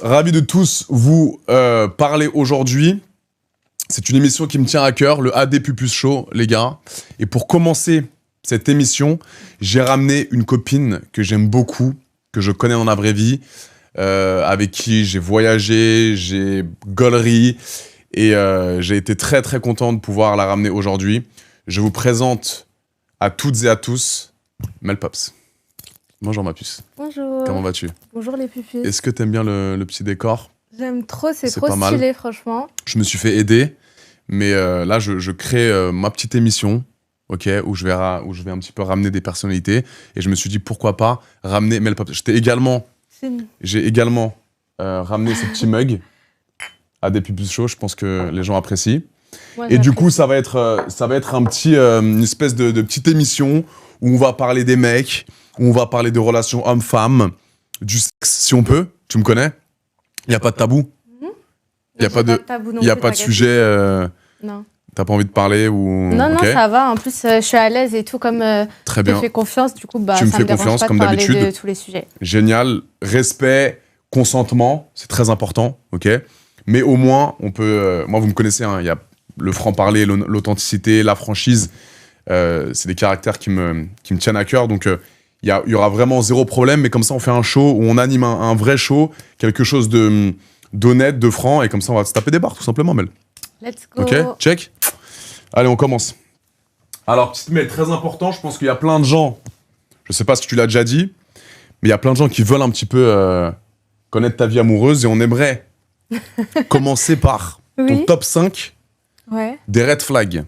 ravi de tous vous parler aujourd'hui. C'est une émission qui me tient à cœur, le AD Pupus Show, les gars. Et pour commencer cette émission, j'ai ramené une copine que j'aime beaucoup, que je connais dans la vraie vie, avec qui j'ai voyagé, j'ai gaulerie, et j'ai été très très content de pouvoir la ramener aujourd'hui. Je vous présente à toutes et à tous Mel Pops. Bonjour ma puce. Bonjour. Comment vas-tu? Bonjour les pupus. Est-ce que t'aimes bien le petit décor? J'aime trop, c'est trop pas stylé mal. franchement. Je me suis fait aider, mais là je crée ma petite émission, ok, où je vais un petit peu ramener des personnalités, et je me suis dit pourquoi pas ramener Mel Pops. J'ai également ramené ce petit mug à des Pupus Show, je pense que les gens apprécient. Moi, Et du coup ça va être un petit, une espèce de petite émission où on va parler des mecs, où on va parler de relations hommes-femmes, du sexe si on peut, tu me connais? Il n'y a pas de tabou? Il n'y a pas de sujet Non. T'as pas envie de parler ou... Non, okay. ça va. En plus, je suis à l'aise et tout, comme Très je te bien. fais confiance, du coup, bah, Tu me ça fais me dérange confiance, pas comme de parler d'habitude. de tous les sujets. Génial. Respect, consentement, c'est très important, ok? Mais au moins, on peut... moi, vous me connaissez, hein, il y a le franc-parler, l'authenticité, la franchise. C'est des caractères qui me tiennent à cœur, donc... il y aura vraiment zéro problème, mais comme ça, on fait un show où on anime un vrai show, quelque chose d'honnête, de franc, et comme ça, on va se taper des barres, tout simplement, Mel. Let's go. Ok, check. Allez, on commence. Alors, petite Mel, très important, je pense qu'il y a plein de gens, je sais pas si tu l'as déjà dit, mais il y a plein de gens qui veulent un petit peu connaître ta vie amoureuse, et on aimerait commencer par ton top 5 des red flags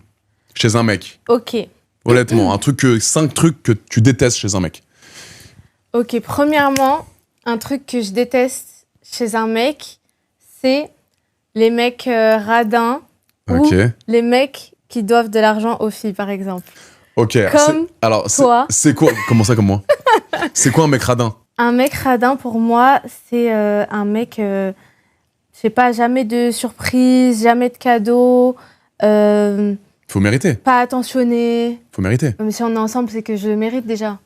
chez un mec. Ok. Honnêtement, 5 trucs que tu détestes chez un mec. Ok, premièrement, un truc que je déteste chez un mec, c'est les mecs radins ou les mecs qui doivent de l'argent aux filles, par exemple. Ok. Comme toi. C'est quoi? Comment ça, comme moi? C'est quoi un mec radin? Un mec radin, pour moi, c'est un mec, je sais pas, jamais de surprise, jamais de cadeau. Faut mériter. Pas attentionné. Faut mériter. Mais si on est ensemble, c'est que je mérite déjà.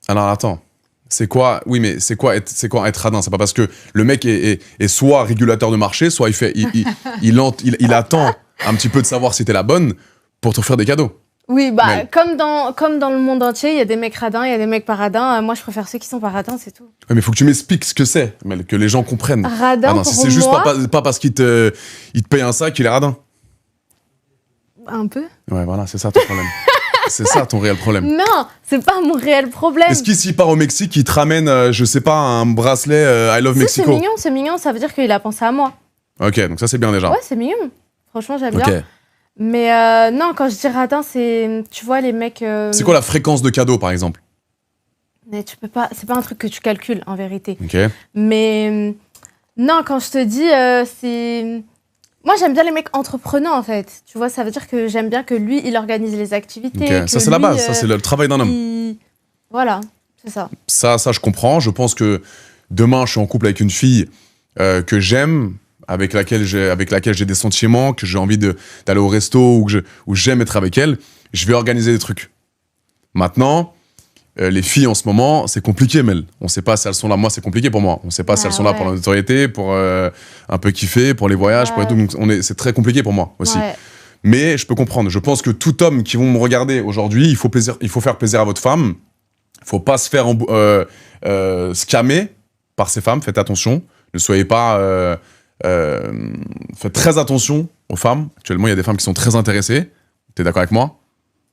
Alors attends. C'est quoi? Oui, mais c'est quoi être radin? C'est pas parce que le mec est soit régulateur de marché, soit il attend un petit peu de savoir si t'es la bonne pour t'offrir des cadeaux. Oui, bah, mais... comme dans le monde entier, il y a des mecs radins, il y a des mecs pas radins. Moi, je préfère ceux qui sont pas radins, c'est tout. Ouais, mais faut que tu m'expliques ce que c'est, que les gens comprennent. Radin, pour si c'est juste pas parce qu'il te paye un sac qu'il est radin. Un peu. Ouais, voilà, c'est ça ton problème. C'est ça ton réel problème. Non, c'est pas mon réel problème. Est-ce qu'ici, part au Mexique, il te ramène, je sais pas, un bracelet I Love Mexico? C'est mignon, ça veut dire qu'il a pensé à moi. Ok, donc ça c'est bien déjà. Ouais, c'est mignon. Franchement, j'aime bien. Mais non, quand je dis radin, c'est, tu vois, les mecs... C'est quoi la fréquence de cadeaux, par exemple? Mais tu peux pas, c'est pas un truc que tu calcules, en vérité. Ok. Mais non, quand je te dis, c'est... Moi, j'aime bien les mecs entreprenants, en fait. Tu vois, ça veut dire que j'aime bien que lui, il organise les activités. Okay. Ça, c'est la base. Ça, c'est le travail d'un homme. Voilà, c'est ça. Ça, je comprends. Je pense que demain, je suis en couple avec une fille que j'aime, avec laquelle j'ai des sentiments, que j'ai envie d'aller au resto ou j'aime être avec elle. Je vais organiser des trucs. Maintenant, les filles, en ce moment, c'est compliqué, Mel. On sait pas si elles sont là. Moi, c'est compliqué pour moi. On sait pas si elles sont là pour la notoriété, pour un peu kiffer, pour les voyages, pour et tout. Donc, c'est très compliqué pour moi aussi. Ouais. Mais je peux comprendre. Je pense que tout homme qui vont me regarder aujourd'hui, il faut faire plaisir à votre femme. Il faut pas se faire scammer par ces femmes. Faites attention. Ne soyez pas... faites très attention aux femmes. Actuellement, il y a des femmes qui sont très intéressées. T'es d'accord avec moi?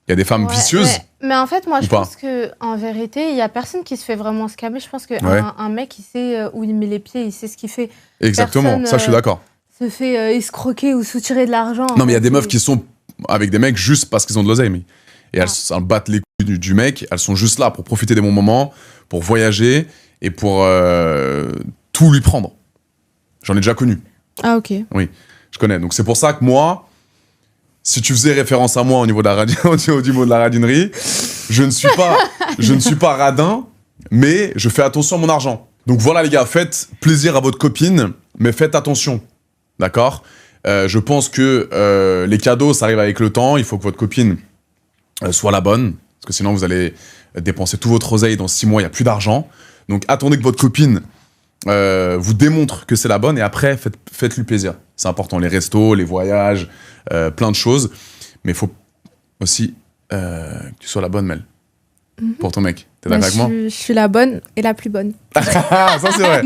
Il y a des femmes vicieuses. Mais en fait, moi, je pense qu'en vérité, il n'y a personne qui se fait vraiment scammer. Je pense qu'un mec, il sait où il met les pieds, il sait ce qu'il fait. Exactement, personne, ça, je suis d'accord. Se fait escroquer ou soutirer de l'argent. Non, mais il y a des meufs qui sont avec des mecs juste parce qu'ils ont de l'oseille. Et elles battent les couilles du mec. Elles sont juste là pour profiter des bons moments, pour voyager et pour tout lui prendre. J'en ai déjà connu. Ah, ok. Oui, je connais. Donc, c'est pour ça que moi... Si tu faisais référence à moi au niveau de la radinerie, je ne suis pas radin, mais je fais attention à mon argent. Donc voilà les gars, faites plaisir à votre copine, mais faites attention, d'accord? Je pense que les cadeaux, ça arrive avec le temps. Il faut que votre copine soit la bonne, parce que sinon vous allez dépenser tout votre oseille. Dans 6 mois, il n'y a plus d'argent. Donc attendez que votre copine vous démontre que c'est la bonne et après, faites-lui plaisir. C'est important, les restos, les voyages, plein de choses. Mais il faut aussi que tu sois la bonne, Mel. Pour ton mec. T'es d'accord avec moi? Je suis la bonne et la plus bonne. Ça, c'est vrai.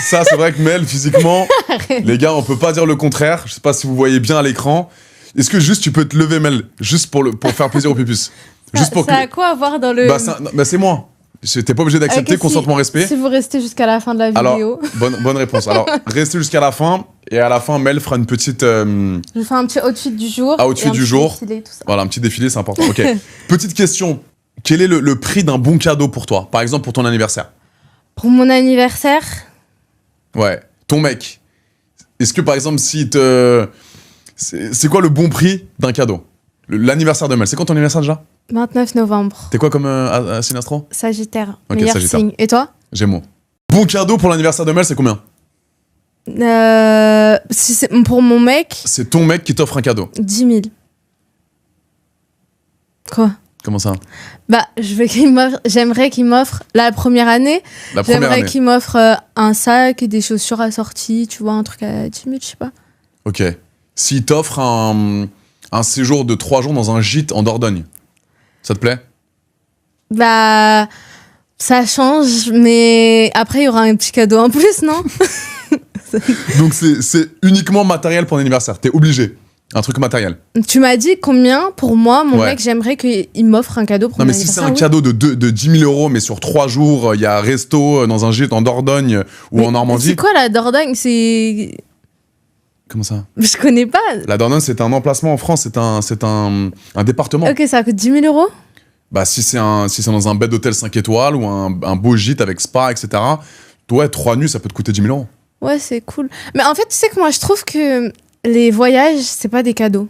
Ça, c'est vrai que Mel, physiquement, les gars, on peut pas dire le contraire. Je sais pas si vous voyez bien à l'écran. Est-ce que juste tu peux te lever, Mel, juste pour faire plaisir au pupus? Juste pour ça a quoi à voir dans le... Bah, c'est moi. T'es pas obligé d'accepter, okay, consentement, respect. Si vous restez jusqu'à la fin de la vidéo. Alors, bonne réponse. Alors, restez jusqu'à la fin. Et à la fin, Mel fera une petite... Je fais un petit outfit du jour. Outfit du jour. Défilé, tout ça. Voilà, un petit défilé, c'est important. Ok. Petite question. Quel est le prix d'un bon cadeau pour toi? Par exemple, pour ton anniversaire. Pour mon anniversaire? Ouais. Ton mec. Est-ce que, par exemple, si te... C'est quoi le bon prix d'un cadeau? L'anniversaire de Mel. C'est quand ton anniversaire déjà? 29 novembre. T'es quoi comme signe astro? Sagittaire. Ok, meilleur Sagittaire. signe. Et toi? Gémeaux. Bon cadeau pour l'anniversaire de Mel, c'est combien? Si c'est pour mon mec... C'est ton mec qui t'offre un cadeau. 10 000. Quoi? Comment ça? Bah, j'aimerais qu'il m'offre la première année. J'aimerais qu'il m'offre un sac et des chaussures assorties, tu vois, un truc à 10 000, je sais pas. Ok. S'il t'offre un séjour de 3 jours dans un gîte en Dordogne, ça te plaît? Bah, ça change, mais après, il y aura un petit cadeau en plus, non? Donc, c'est uniquement matériel pour l'anniversaire. T'es obligé. Un truc matériel. Tu m'as dit combien pour moi, mon mec, j'aimerais qu'il m'offre un cadeau pour mon anniversaire. Non, mais si c'est un cadeau de 10 000 € mais sur 3 jours, il y a resto dans un gîte en Dordogne ou en Normandie. C'est quoi la Dordogne? C'est... Comment ça? Je connais pas. La Dordogne, c'est un emplacement en France, c'est un département. Ok, ça coûte 10 000 €? Bah, si c'est dans un bed d'hôtel 5 étoiles ou un beau gîte avec spa, etc., ouais, 3 nuits, ça peut te coûter 10 000 €. Ouais, c'est cool. Mais en fait, tu sais que moi, je trouve que les voyages, c'est pas des cadeaux.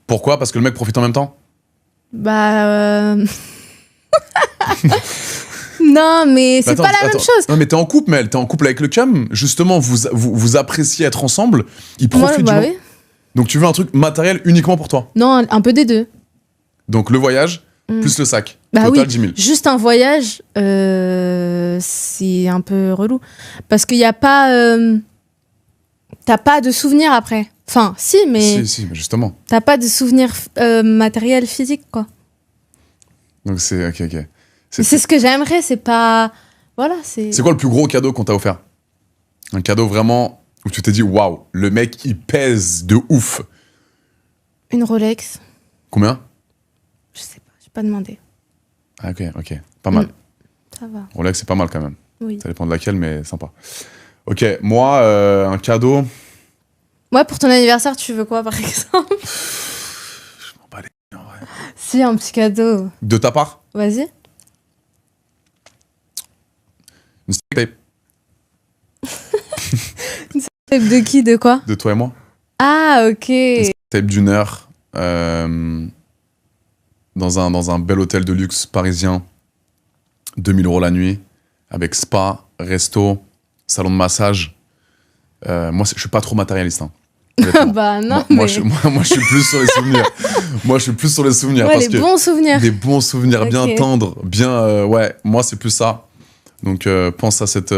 Pourquoi? Parce que le mec profite en même temps? Bah... Non, mais c'est pas la même chose. Non, mais t'es en couple, Mel. T'es en couple avec le cam. Justement, vous appréciez être ensemble. Il profite du moment. Oui. Donc, tu veux un truc matériel uniquement pour toi? Non, un peu des deux. Donc, le voyage plus le sac. Bah total, oui, 10 000. Juste un voyage, c'est un peu relou. Parce qu'il n'y a pas... T'as pas de souvenirs après. Enfin, si, mais... Si, justement. T'as pas de souvenirs matériels physiques, quoi. Donc, c'est... Ok. C'est ce que j'aimerais, c'est pas... Voilà, c'est... C'est quoi le plus gros cadeau qu'on t'a offert? Un cadeau vraiment où tu t'es dit, waouh, le mec, il pèse de ouf. Une Rolex. Combien? Je sais pas, j'ai pas demandé. Ah, ok. Pas mal. Ça va. Rolex, c'est pas mal quand même. Oui. Ça dépend de laquelle, mais sympa. Ok, moi, un cadeau... Ouais, pour ton anniversaire, tu veux quoi, par exemple? Je m'en bats les couilles, en vrai. Si, un petit cadeau. De ta part? Vas-y. Une steak tape. Une steak tape de qui? De quoi? De toi et moi. Ah, ok. Une steak tape d'1 heure dans un bel hôtel de luxe parisien. 2 000 € la nuit. Avec spa, resto, salon de massage. Moi, je suis pas trop matérialiste. Hein, bah non, moi, je suis plus sur les souvenirs. Ouais, parce les bons souvenirs. Des bons souvenirs, okay. bien tendres, bien... ouais, moi, c'est plus ça. Donc, pense à cette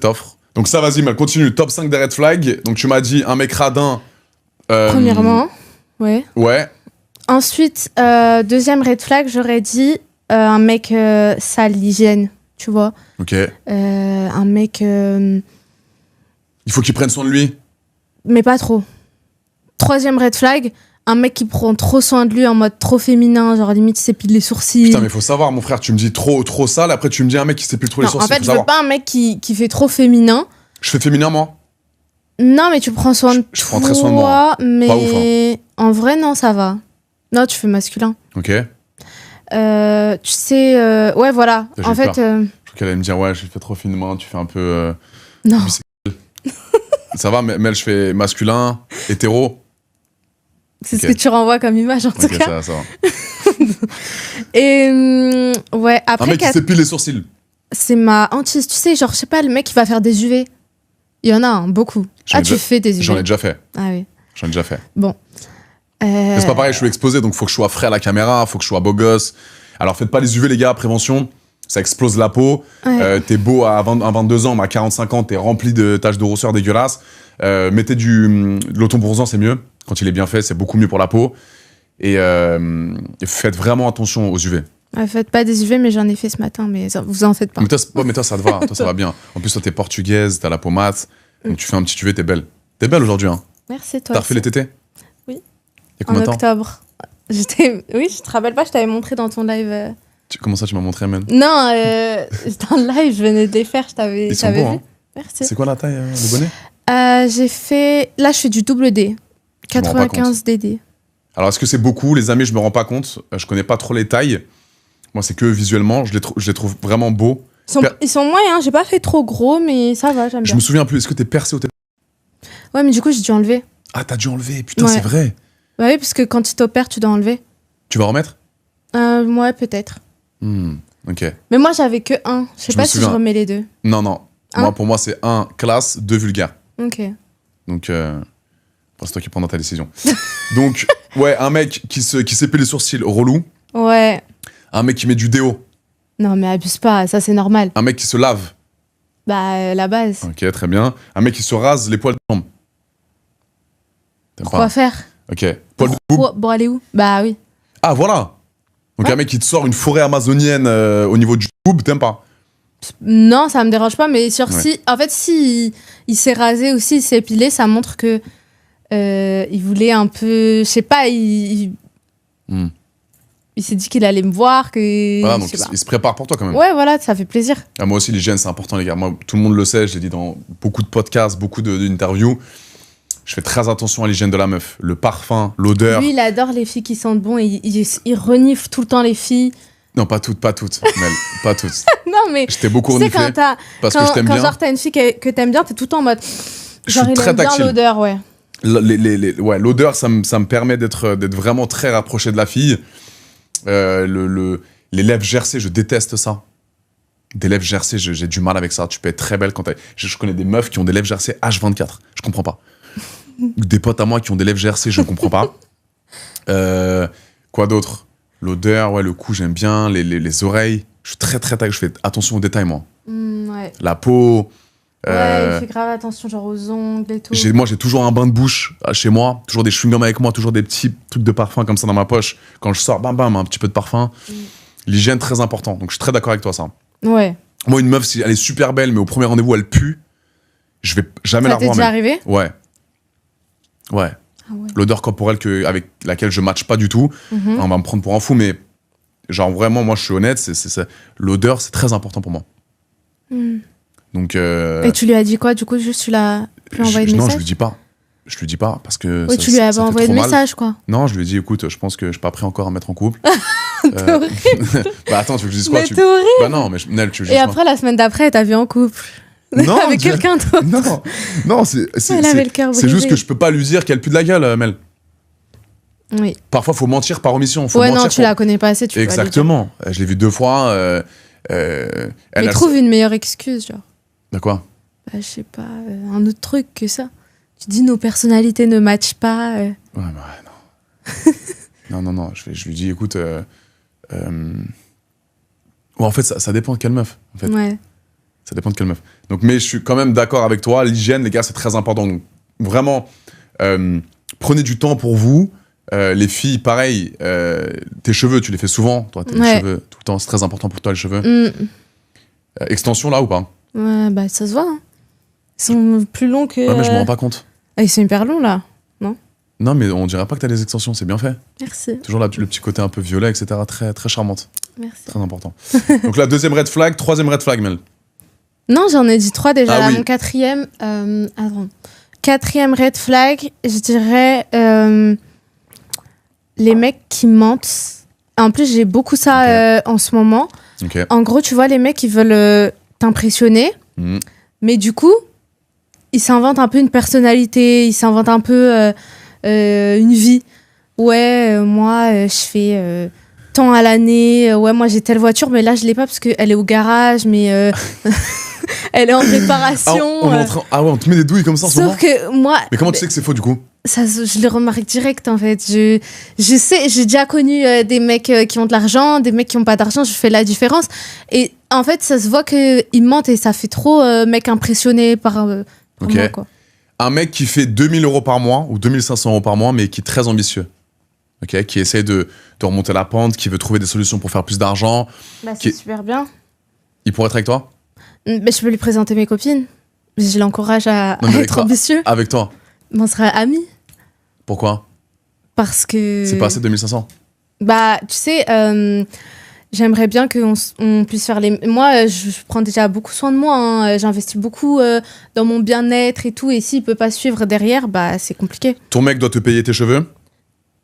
offre. Donc ça, vas-y, Mel, continue. Top 5 des red flags. Donc, tu m'as dit un mec radin. Premièrement, ouais. Ouais. Ensuite, deuxième red flag, j'aurais dit un mec sale, l'hygiène, tu vois. Ok. Un mec... Il faut qu'il prenne soin de lui. Mais pas trop. Troisième red flag, un mec qui prend trop soin de lui en mode trop féminin, genre limite il s'épile les sourcils. Putain, mais faut savoir, mon frère, tu me dis trop sale, après tu me dis un mec qui s'épile trop les sourcils. En fait, je veux pas un mec qui fait trop féminin. Je fais féminin, moi? Non, mais tu prends soin de toi. Je prends très soin de moi. Mais pas ouf, hein. En vrai, non, ça va. Non, tu fais masculin. Ok. Tu sais, ouais, voilà. En fait. Je crois qu'elle allait me dire, ouais, je fais trop finement, tu fais un peu. Non. Ça va, Mel, je fais masculin, hétéro. C'est ce que tu renvoies comme image, en tout cas. Ça va. Et ouais, après. Un mec qui s'épile les sourcils. C'est ma hantise. Tu sais, genre, je sais pas, le mec qui va faire des UV. Il y en a, hein, beaucoup. Tu fais des UV. J'en ai déjà fait. Ah oui. J'en ai déjà fait. Bon. Mais c'est pas pareil, je suis exposé, donc faut que je sois frais à la caméra, faut que je sois beau gosse. Alors faites pas les UV, les gars, prévention. ça explose la peau. Ouais. T'es beau à 22 ans, mais à 45 ans, t'es rempli de taches de rousseur dégueulasses. Mettez de l'auto-bronzant, c'est mieux. Quand il est bien fait, c'est beaucoup mieux pour la peau. Et faites vraiment attention aux UV. Faites pas des UV, mais j'en ai fait ce matin, mais vous en faites pas. Mais toi, ça te va. Toi, ça va bien. En plus, toi, t'es portugaise, t'as la peau mate. Donc, tu fais un petit UV, t'es belle. T'es belle aujourd'hui, hein. Merci, toi. T'as refait les tétés? Oui. Il y a combien de temps? Octobre. Oui, je te rappelle pas, je t'avais montré dans ton live. Comment ça, tu m'as montré, man? Non, dans le live, je venais de les faire, Ils sont beaux, vu. hein. Merci. C'est quoi la taille, le bonnet? J'ai fait. Là, je fais du double D. 95 DD. Alors, est-ce que c'est beaucoup? Les amis, je me rends pas compte. Je connais pas trop les tailles. Moi, c'est que visuellement, je les trouve vraiment beaux. Ils sont moyens, j'ai pas fait trop gros, mais ça va, j'aime bien. Je me souviens plus, est-ce que t'es percé au téton? Ouais, mais du coup, j'ai dû enlever. Ah, t'as dû enlever, putain, Ouais. c'est vrai. Bah oui, parce que quand tu t'opères, tu dois enlever. Tu vas remettre? Ouais, peut-être. Ok. Mais moi, j'avais que un. Je sais Je pas me si je souviens. remets les deux. Non. Pour moi, c'est 1 classe, 2 vulgaire. Ok. Donc, c'est toi qui prendras ta décision. Donc, ouais, un mec qui s'épile les sourcils, relou. Ouais. Un mec qui met du déo. Non, mais abuse pas, ça c'est normal. Un mec qui se lave. Bah, la base. Ok, très bien. Un mec qui se rase les poils de jambes. T'aimes Quoi pas? faire? Ok. Poils de boub. Pour aller où? Bah oui. Ah, voilà. Donc, Ouais. un mec qui te sort une forêt amazonienne au niveau du boob, t'aimes pas? Non, ça me dérange pas, mais sur Ouais. si. En fait, si il s'est rasé ou s'il s'est épilé, ça montre que il voulait un peu. Je sais pas, il s'est dit qu'il allait me voir, que. Voilà, je donc sais pas. il se prépare pour toi quand même. Ouais, voilà, ça fait plaisir. Ah, moi aussi, l'hygiène, c'est important, les gars. Moi, tout le monde le sait, je l'ai dit dans beaucoup de podcasts, beaucoup d'interviews. Je fais très attention à l'hygiène de la meuf. Le parfum, l'odeur. Lui, il adore les filles qui sentent bon et il renifle tout le temps les filles. Non, pas toutes, Mel. Pas toutes. Non, mais. Je t'ai beaucoup Tu sais, reniflé parce que je t'aime quand bien. genre t'as une fille que t'aimes bien, t'es tout le temps en mode. Je Genre, suis il très aime bien tactile. l'odeur, ouais. Ouais, l'odeur, ça me permet d'être vraiment très rapproché de la fille. Les lèvres gercées, je déteste ça. Des lèvres gercées, j'ai du mal avec ça. Tu peux être très belle quand je connais des meufs qui ont des lèvres gercées H24. Je comprends pas. Des potes à moi qui ont des lèvres gercées, je ne comprends pas. Quoi d'autre? L'odeur, ouais, le cou, j'aime bien. Les oreilles. Je suis très, très je fais attention aux détails, moi. Ouais. La peau. Ouais, il fait grave attention, genre aux ongles et tout. Moi, j'ai toujours un bain de bouche chez moi, toujours des chewing-gums avec moi, toujours des petits trucs de parfum comme ça dans ma poche. Quand je sors, bam, bam, un petit peu de parfum. L'hygiène, très important. Donc, je suis très d'accord avec toi, ça. Ouais. Moi, une meuf, si elle est super belle, mais au premier rendez-vous, elle pue, je vais jamais la Ça t'est revoir. déjà arrivé? Ouais. Ouais. Ah ouais. L'odeur corporelle avec laquelle je matche pas du tout, on va me prendre pour un fou, mais genre vraiment, moi, je suis honnête, l'odeur, c'est très important pour moi. Donc, Et tu lui as dit quoi, du coup, juste tu l'as envoyé de non, message? je lui dis pas. Je lui dis pas parce que. Oui, tu lui avais ça fait envoyé trop de mal. message, quoi. Non, je lui ai dit, écoute, je pense que je suis pas prêt encore à me mettre en couple. T'es horrible. Bah attends, tu veux que je dise quoi? Mais t'es horrible. Bah non, mais Nel, tu veux que je Et dise après, la semaine d'après, elle t'a vu en couple. Non, Avec quelqu'un d'autre. Non, Elle avait le cœur c'est juste brisé. que je peux pas lui dire qu'elle pue de la gueule, Mel. Oui. Parfois, faut mentir par omission. Faut Ouais, mentir non, tu la connais pas assez, tu peux pas lui dire. Exactement. Je l'ai vu 2 fois. Mais trouve une meilleure excuse, genre. De quoi? Bah, je sais pas, un autre truc que ça. Tu dis nos personnalités ne matchent pas. Ouais, non. non. Je lui dis, écoute. En fait, ça dépend de quelle meuf. En fait. Ouais. Ça dépend de quelle meuf. Donc, mais je suis quand même d'accord avec toi. L'hygiène, les gars, c'est très important. Donc, vraiment, prenez du temps pour vous. Les filles, pareil. Tes cheveux, tu les fais souvent. Toi, tes cheveux, tout le temps, c'est très important pour toi, les cheveux. Extension, là, ou pas? Ouais, bah, ça se voit. Hein. Ils sont plus longs que. Ouais, mais je me rends pas compte. Ah, ils sont hyper longs, là. Non, mais on dirait pas que t'as des extensions. C'est bien fait. Merci. Toujours là, le petit côté un peu violet, etc. Très, très charmante. Merci. Très important. Donc, la 2e red flag, 3e red flag, Mel. Non, j'en ai dit 3 déjà. Ah Là, oui. mon 4e. Attends. 4e red flag, je dirais les mecs qui mentent. En plus, j'ai beaucoup ça en ce moment. Ok. En gros, tu vois, les mecs, ils veulent t'impressionner. Mais du coup, ils s'inventent un peu une personnalité. Ils s'inventent un peu une vie. Ouais, moi, je fais tant à l'année. Ouais, moi, j'ai telle voiture, mais là, je l'ai pas parce qu'elle est au garage, mais elle est en réparation. Ah ouais, on te met des douilles comme ça en ce moment. Sauf que moi... Mais comment tu sais que c'est faux, du coup? je le remarque direct en fait. Je sais, j'ai déjà connu des mecs qui ont de l'argent, des mecs qui n'ont pas d'argent, je fais la différence. Et en fait, ça se voit qu'ils mentent et ça fait trop mec impressionné par moi, quoi. Un mec qui fait 2000 € par mois ou 2500 € par mois, mais qui est très ambitieux. Qui essaie de remonter la pente, qui veut trouver des solutions pour faire plus d'argent. C'est super bien. Il pourrait être avec toi? Je peux lui présenter mes copines. Je l'encourage à être ambitieux. Avec toi? On sera amis. Pourquoi? Parce que... C'est pas assez de 2500? Tu sais, j'aimerais bien qu'on puisse faire les... Moi, je prends déjà beaucoup soin de moi. Hein. J'investis beaucoup dans mon bien-être et tout. Et s'il peut pas suivre derrière, c'est compliqué. Ton mec doit te payer tes cheveux?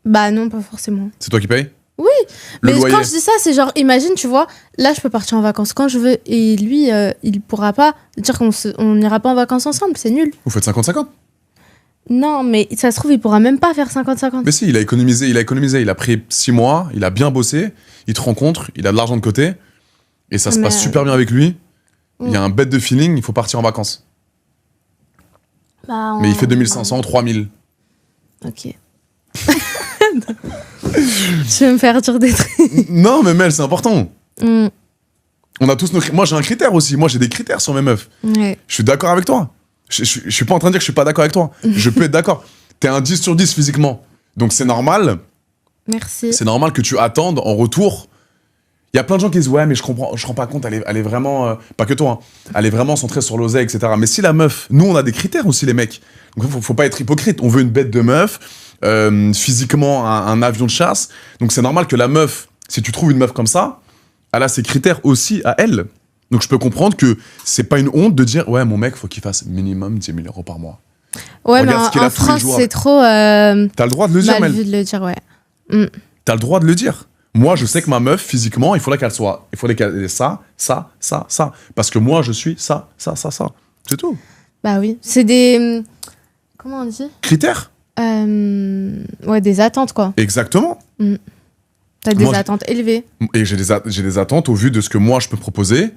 Non, pas forcément. C'est toi qui payes? Oui, mais quand je dis ça, c'est genre, imagine, tu vois, là, je peux partir en vacances quand je veux. Et lui, il pourra pas dire qu'on n'ira pas en vacances ensemble. C'est nul. Vous faites 50-50? Non, mais ça se trouve, il pourra même pas faire 50-50. Mais si, il a économisé. Il a pris 6 mois, il a bien bossé, il te rencontre, il a de l'argent de côté, et ça se passe super bien avec lui. Il y a un bête de feeling, il faut partir en vacances. Mais il fait 2500, 3000. Ok. Tu veux me faire dire des trucs? Non, mais Mel, c'est important. On a tous nos... Moi, j'ai un critère aussi. Moi, j'ai des critères sur mes meufs. Ouais. Je suis d'accord avec toi. Je suis pas en train de dire que je suis pas d'accord avec toi. Je peux être d'accord. T'es un 10 sur 10 physiquement. Donc, c'est normal. Merci. C'est normal que tu attendes en retour. Il y a plein de gens qui disent « Ouais, mais je rends pas compte. Elle est vraiment... pas que toi. Hein, elle est vraiment centrée sur l'oseille, etc. » Mais si la meuf... Nous, on a des critères aussi, les mecs. Donc, faut pas être hypocrite. On veut une bête de meuf. Physiquement, un avion de chasse. Donc, c'est normal que la meuf... Si tu trouves une meuf comme ça, elle a ses critères aussi à elle. Donc, je peux comprendre que c'est pas une honte de dire « Ouais, mon mec, faut qu'il fasse minimum 10 000 € par mois. » Ouais, mais en France, c'est trop... T'as le droit de le dire, Mel. Mal vu de le dire, ouais. T'as le droit de le dire. Moi, je sais que ma meuf, physiquement, il faudrait qu'elle ait ça. Parce que moi, je suis ça. C'est tout. Bah oui. C'est des... Comment on dit? Critères. Ouais, des attentes, quoi. Exactement. T'as des attentes élevées. Et j'ai des attentes au vu de ce que moi, je peux proposer.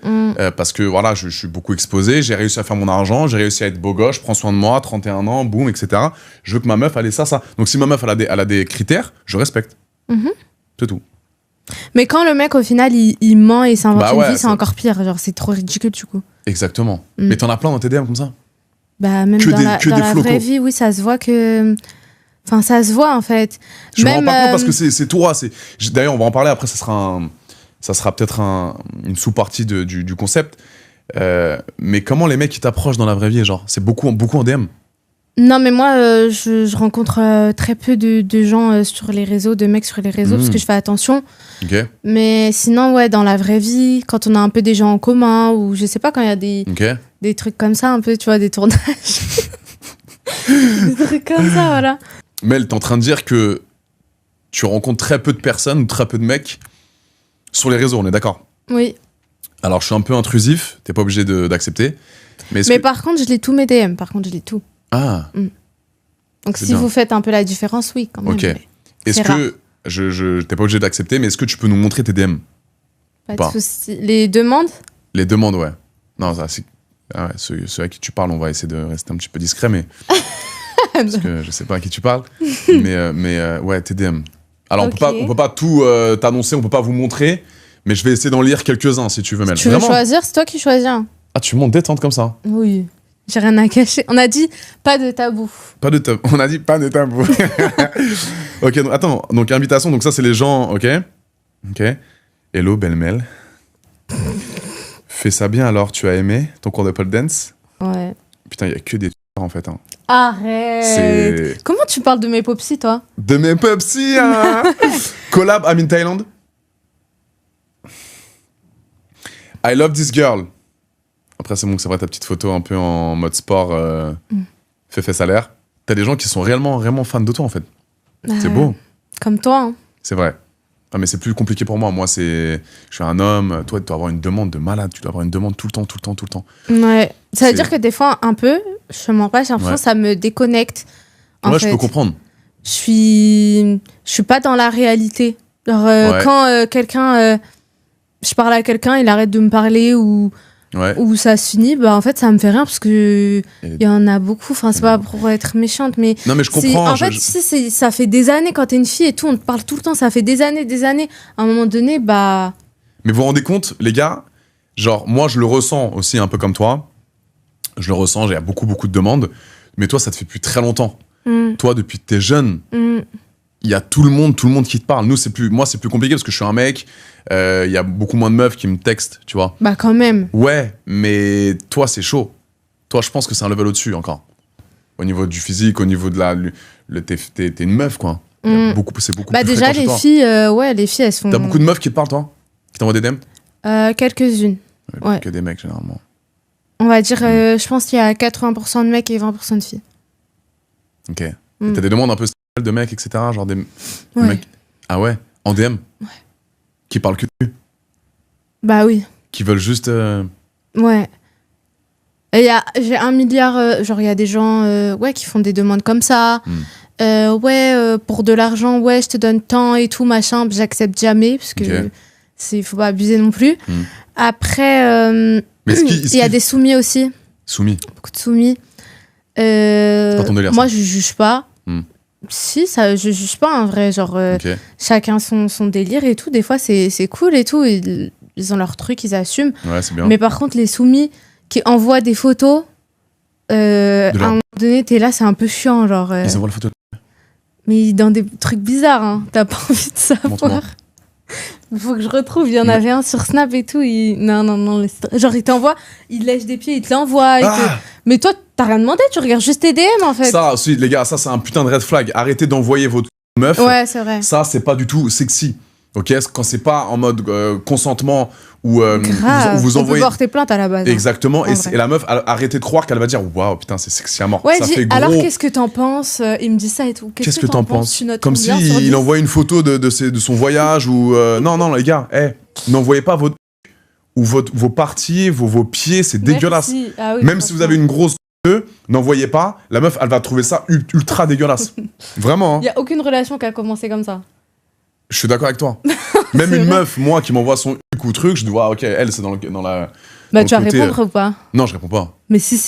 Parce que, voilà, je suis beaucoup exposé. J'ai réussi à faire mon argent. J'ai réussi à être beau gosse. Je prends soin de moi. 31 ans, boum, etc. Je veux que ma meuf, elle ait ça. Donc, si ma meuf, elle a des critères, je respecte. C'est tout. Mais quand le mec, au final, il ment et s'invente une vie, c'est encore pire. Genre, c'est trop ridicule, du coup. Exactement. Mais t'en as plein dans tes DM comme ça? Même dans la vraie vie, oui, ça se voit que... Enfin, ça se voit, en fait. Je me rends pas compte parce que c'est toi. D'ailleurs, on va en parler après, ça sera peut-être une sous-partie du concept. Mais comment les mecs, ils t'approchent dans la vraie vie, genre? C'est beaucoup en DM? Non, mais moi, je rencontre très peu de gens sur les réseaux, de mecs sur les réseaux, parce que je fais attention. Okay. Mais sinon, ouais, dans la vraie vie, quand on a un peu des gens en commun, ou je sais pas, quand il y a des trucs comme ça, un peu, tu vois, des tournages. Des trucs comme ça, voilà. Mel, t'es en train de dire que tu rencontres très peu de personnes ou très peu de mecs sur les réseaux, on est d'accord? Oui. Alors, je suis un peu intrusif, t'es pas obligé d'accepter. Mais par contre, je lis tous mes DM, je lis tout. Ah. Donc, si vous faites un peu la différence, oui, quand même. Ok. Est-ce que, t'es pas obligé d'accepter, mais est-ce que tu peux nous montrer tes DM? Pas de soucis. Les demandes? Les demandes, ouais. Non, ça, c'est... Ah ouais, ceux à qui tu parles, on va essayer de rester un petit peu discret, mais... Parce que je sais pas à qui tu parles. mais ouais, tes DM. Alors, on peut pas tout t'annoncer, on peut pas vous montrer, mais je vais essayer d'en lire quelques-uns, si tu veux, Mel. Tu veux choisir? C'est toi qui choisis. Ah, tu montes détente comme ça? Oui. J'ai rien à cacher. On a dit pas de tabou. On a dit pas de tabou. Ok, donc, attends. Donc, invitation. Donc, ça, c'est les gens. Ok. Hello, belle Mel. Fais ça bien alors. Tu as aimé ton cours de pole dance? Ouais. Putain, il y a que des en fait. Hein. Arrête. Comment tu parles de mes popsies, toi? De mes popsies, hein. Collab, I'm in Thailand. I love this girl. Après, c'est bon que c'est vrai, ta petite photo un peu en mode sport, fait salaire. T'as des gens qui sont réellement fans de toi, en fait. C'est beau. Comme toi. Hein. C'est vrai. Ah, mais c'est plus compliqué pour moi. Moi, je suis un homme. Toi, tu dois avoir une demande de malade. Tu dois avoir une demande tout le temps. Ouais. Ça veut dire que des fois, un peu, je mens pas, j'ai l'impression que ça me déconnecte. Ouais, je peux comprendre. Je suis pas dans la réalité. Genre, quand quelqu'un... je parle à quelqu'un, il arrête de me parler ou où ça se finit, bah en fait ça me fait rien parce que il y en a beaucoup. Enfin, c'est pas pour être méchante, mais non, mais je comprends. En fait, ça fait des années quand t'es une fille et tout, on te parle tout le temps. Ça fait des années. À un moment donné, bah. Mais vous vous rendez compte, les gars, genre moi je le ressens aussi un peu comme toi. Je le ressens, j'ai beaucoup de demandes. Mais toi, ça te fait depuis très longtemps. Toi, depuis que t'es jeune. Il y a tout le monde qui te parle. Moi, c'est plus compliqué parce que je suis un mec. Il y a beaucoup moins de meufs qui me textent, tu vois. Bah, quand même. Ouais, mais toi, c'est chaud. Toi, je pense que c'est un level au-dessus encore. Au niveau du physique, au niveau de t'es une meuf, quoi. C'est beaucoup bah, plus déjà, les filles, elles sont. T'as beaucoup de meufs qui te parlent, toi? Qui t'envoient des DM? Quelques-unes. Ouais. Que des mecs, généralement. On va dire, je pense qu'il y a 80% de mecs et 20% de filles. Ok. T'as des demandes un peu de mecs, etc. Genre des mecs. Ah ouais? En DM? Ouais. Qui parlent que de Bah oui. Qui veulent juste. Ouais. Et j'ai 1 milliard. Genre, il y a des gens qui font des demandes comme ça. Pour de l'argent, je te donne tant et tout, machin. J'accepte jamais parce que faut pas abuser non plus. Après, il y a des soumis aussi. Soumis? Beaucoup de soumis. C'est pas ton délire, moi, je juge pas. Si, ça, je juge pas en vrai. Genre, chacun son délire et tout. Des fois, c'est cool et tout. Ils ont leur truc, ils assument. Ouais, c'est bien. Mais par contre, les soumis qui envoient des photos, à un moment donné, t'es là, c'est un peu chiant. Genre, ils envoient la photo. Mais dans des trucs bizarres, hein. T'as pas envie de savoir. Il faut que je retrouve. Il y en avait un sur Snap et tout. Non. Genre, il t'envoie, il lèche des pieds, il te l'envoie. Mais toi, t'as rien demandé, tu regardes juste tes DM en fait. Ça aussi, les gars, ça c'est un putain de red flag. Arrêtez d'envoyer votre meuf. Ouais, c'est vrai. Ça, c'est pas du tout sexy. Ok, quand c'est pas en mode consentement ou vous envoyez. On peut porter plainte à la base. Exactement. Et la meuf, arrêtez de croire qu'elle va dire waouh, putain, c'est sexy à mort. Ouais, ça fait gros. Alors qu'est-ce que t'en penses? Il me dit ça et tout. Qu'est-ce que t'en penses? Comme si il envoie une photo de son voyage ou non, les gars, n'envoyez pas vos parties, vos pieds, c'est dégueulasse. Ah oui, même si vous avez une grosse queue, n'envoyez pas. La meuf, elle va trouver ça ultra dégueulasse. Vraiment. Il y a aucune relation qui a commencé comme ça. Je suis d'accord avec toi. Même une meuf, moi, qui m'envoie son ou truc, je dis, ok, elle, c'est dans la. Bah, tu vas répondre ou pas? Non, je réponds pas. Mais si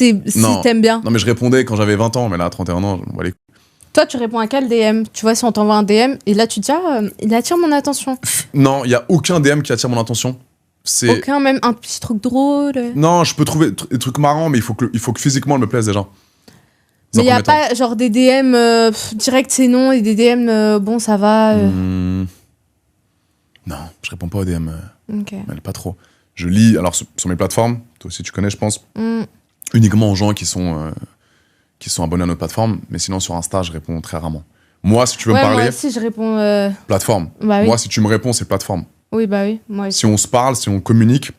t'aimes bien. Non, mais je répondais quand j'avais 20 ans, mais là, à 31 ans, je m'en bats les couilles. Toi, tu réponds à quel DM? Tu vois, si on t'envoie un DM, et là, tu te dis, il attire mon attention. Non, il y a aucun DM qui attire mon attention. Aucun, même un petit truc drôle. Non, je peux trouver des trucs marrants, mais il faut que physiquement, elle me plaise déjà. Mais il n'y a pas, genre, des DM direct, c'est non, et des DM, bon, ça va. Non, je réponds pas aux DM. Mais pas trop. Je lis, alors sur mes plateformes, toi aussi tu connais, je pense, uniquement aux gens qui sont abonnés à notre plateforme, mais sinon sur Insta, je réponds très rarement. Moi, si tu veux me parler. Moi aussi, je réponds. Plateforme. Bah, oui. Moi, si tu me réponds, c'est plateforme. Oui, bah oui, moi aussi. Si on se parle, si on communique,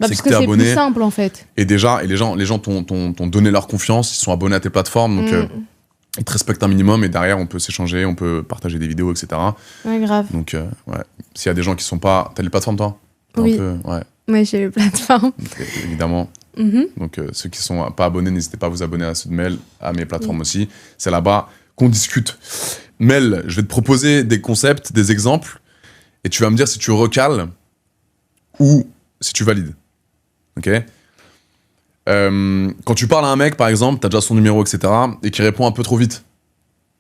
c'est que t'es abonné. C'est plus simple en fait. Et déjà, les gens t'ont donné leur confiance, ils sont abonnés à tes plateformes, donc. Ils te respectent un minimum et derrière on peut s'échanger, on peut partager des vidéos, etc. Ouais, grave. Donc, s'il y a des gens qui sont pas. T'as les plateformes toi? Oui. Ouais, j'ai les plateformes. Donc, évidemment. Donc, ceux qui sont pas abonnés, n'hésitez pas à vous abonner à ceux de Mel, à mes plateformes aussi. C'est là-bas qu'on discute. Mel, je vais te proposer des concepts, des exemples, et tu vas me dire si tu recales ou si tu valides. Ok? Quand tu parles à un mec, par exemple, t'as déjà son numéro, etc., et qui répond un peu trop vite.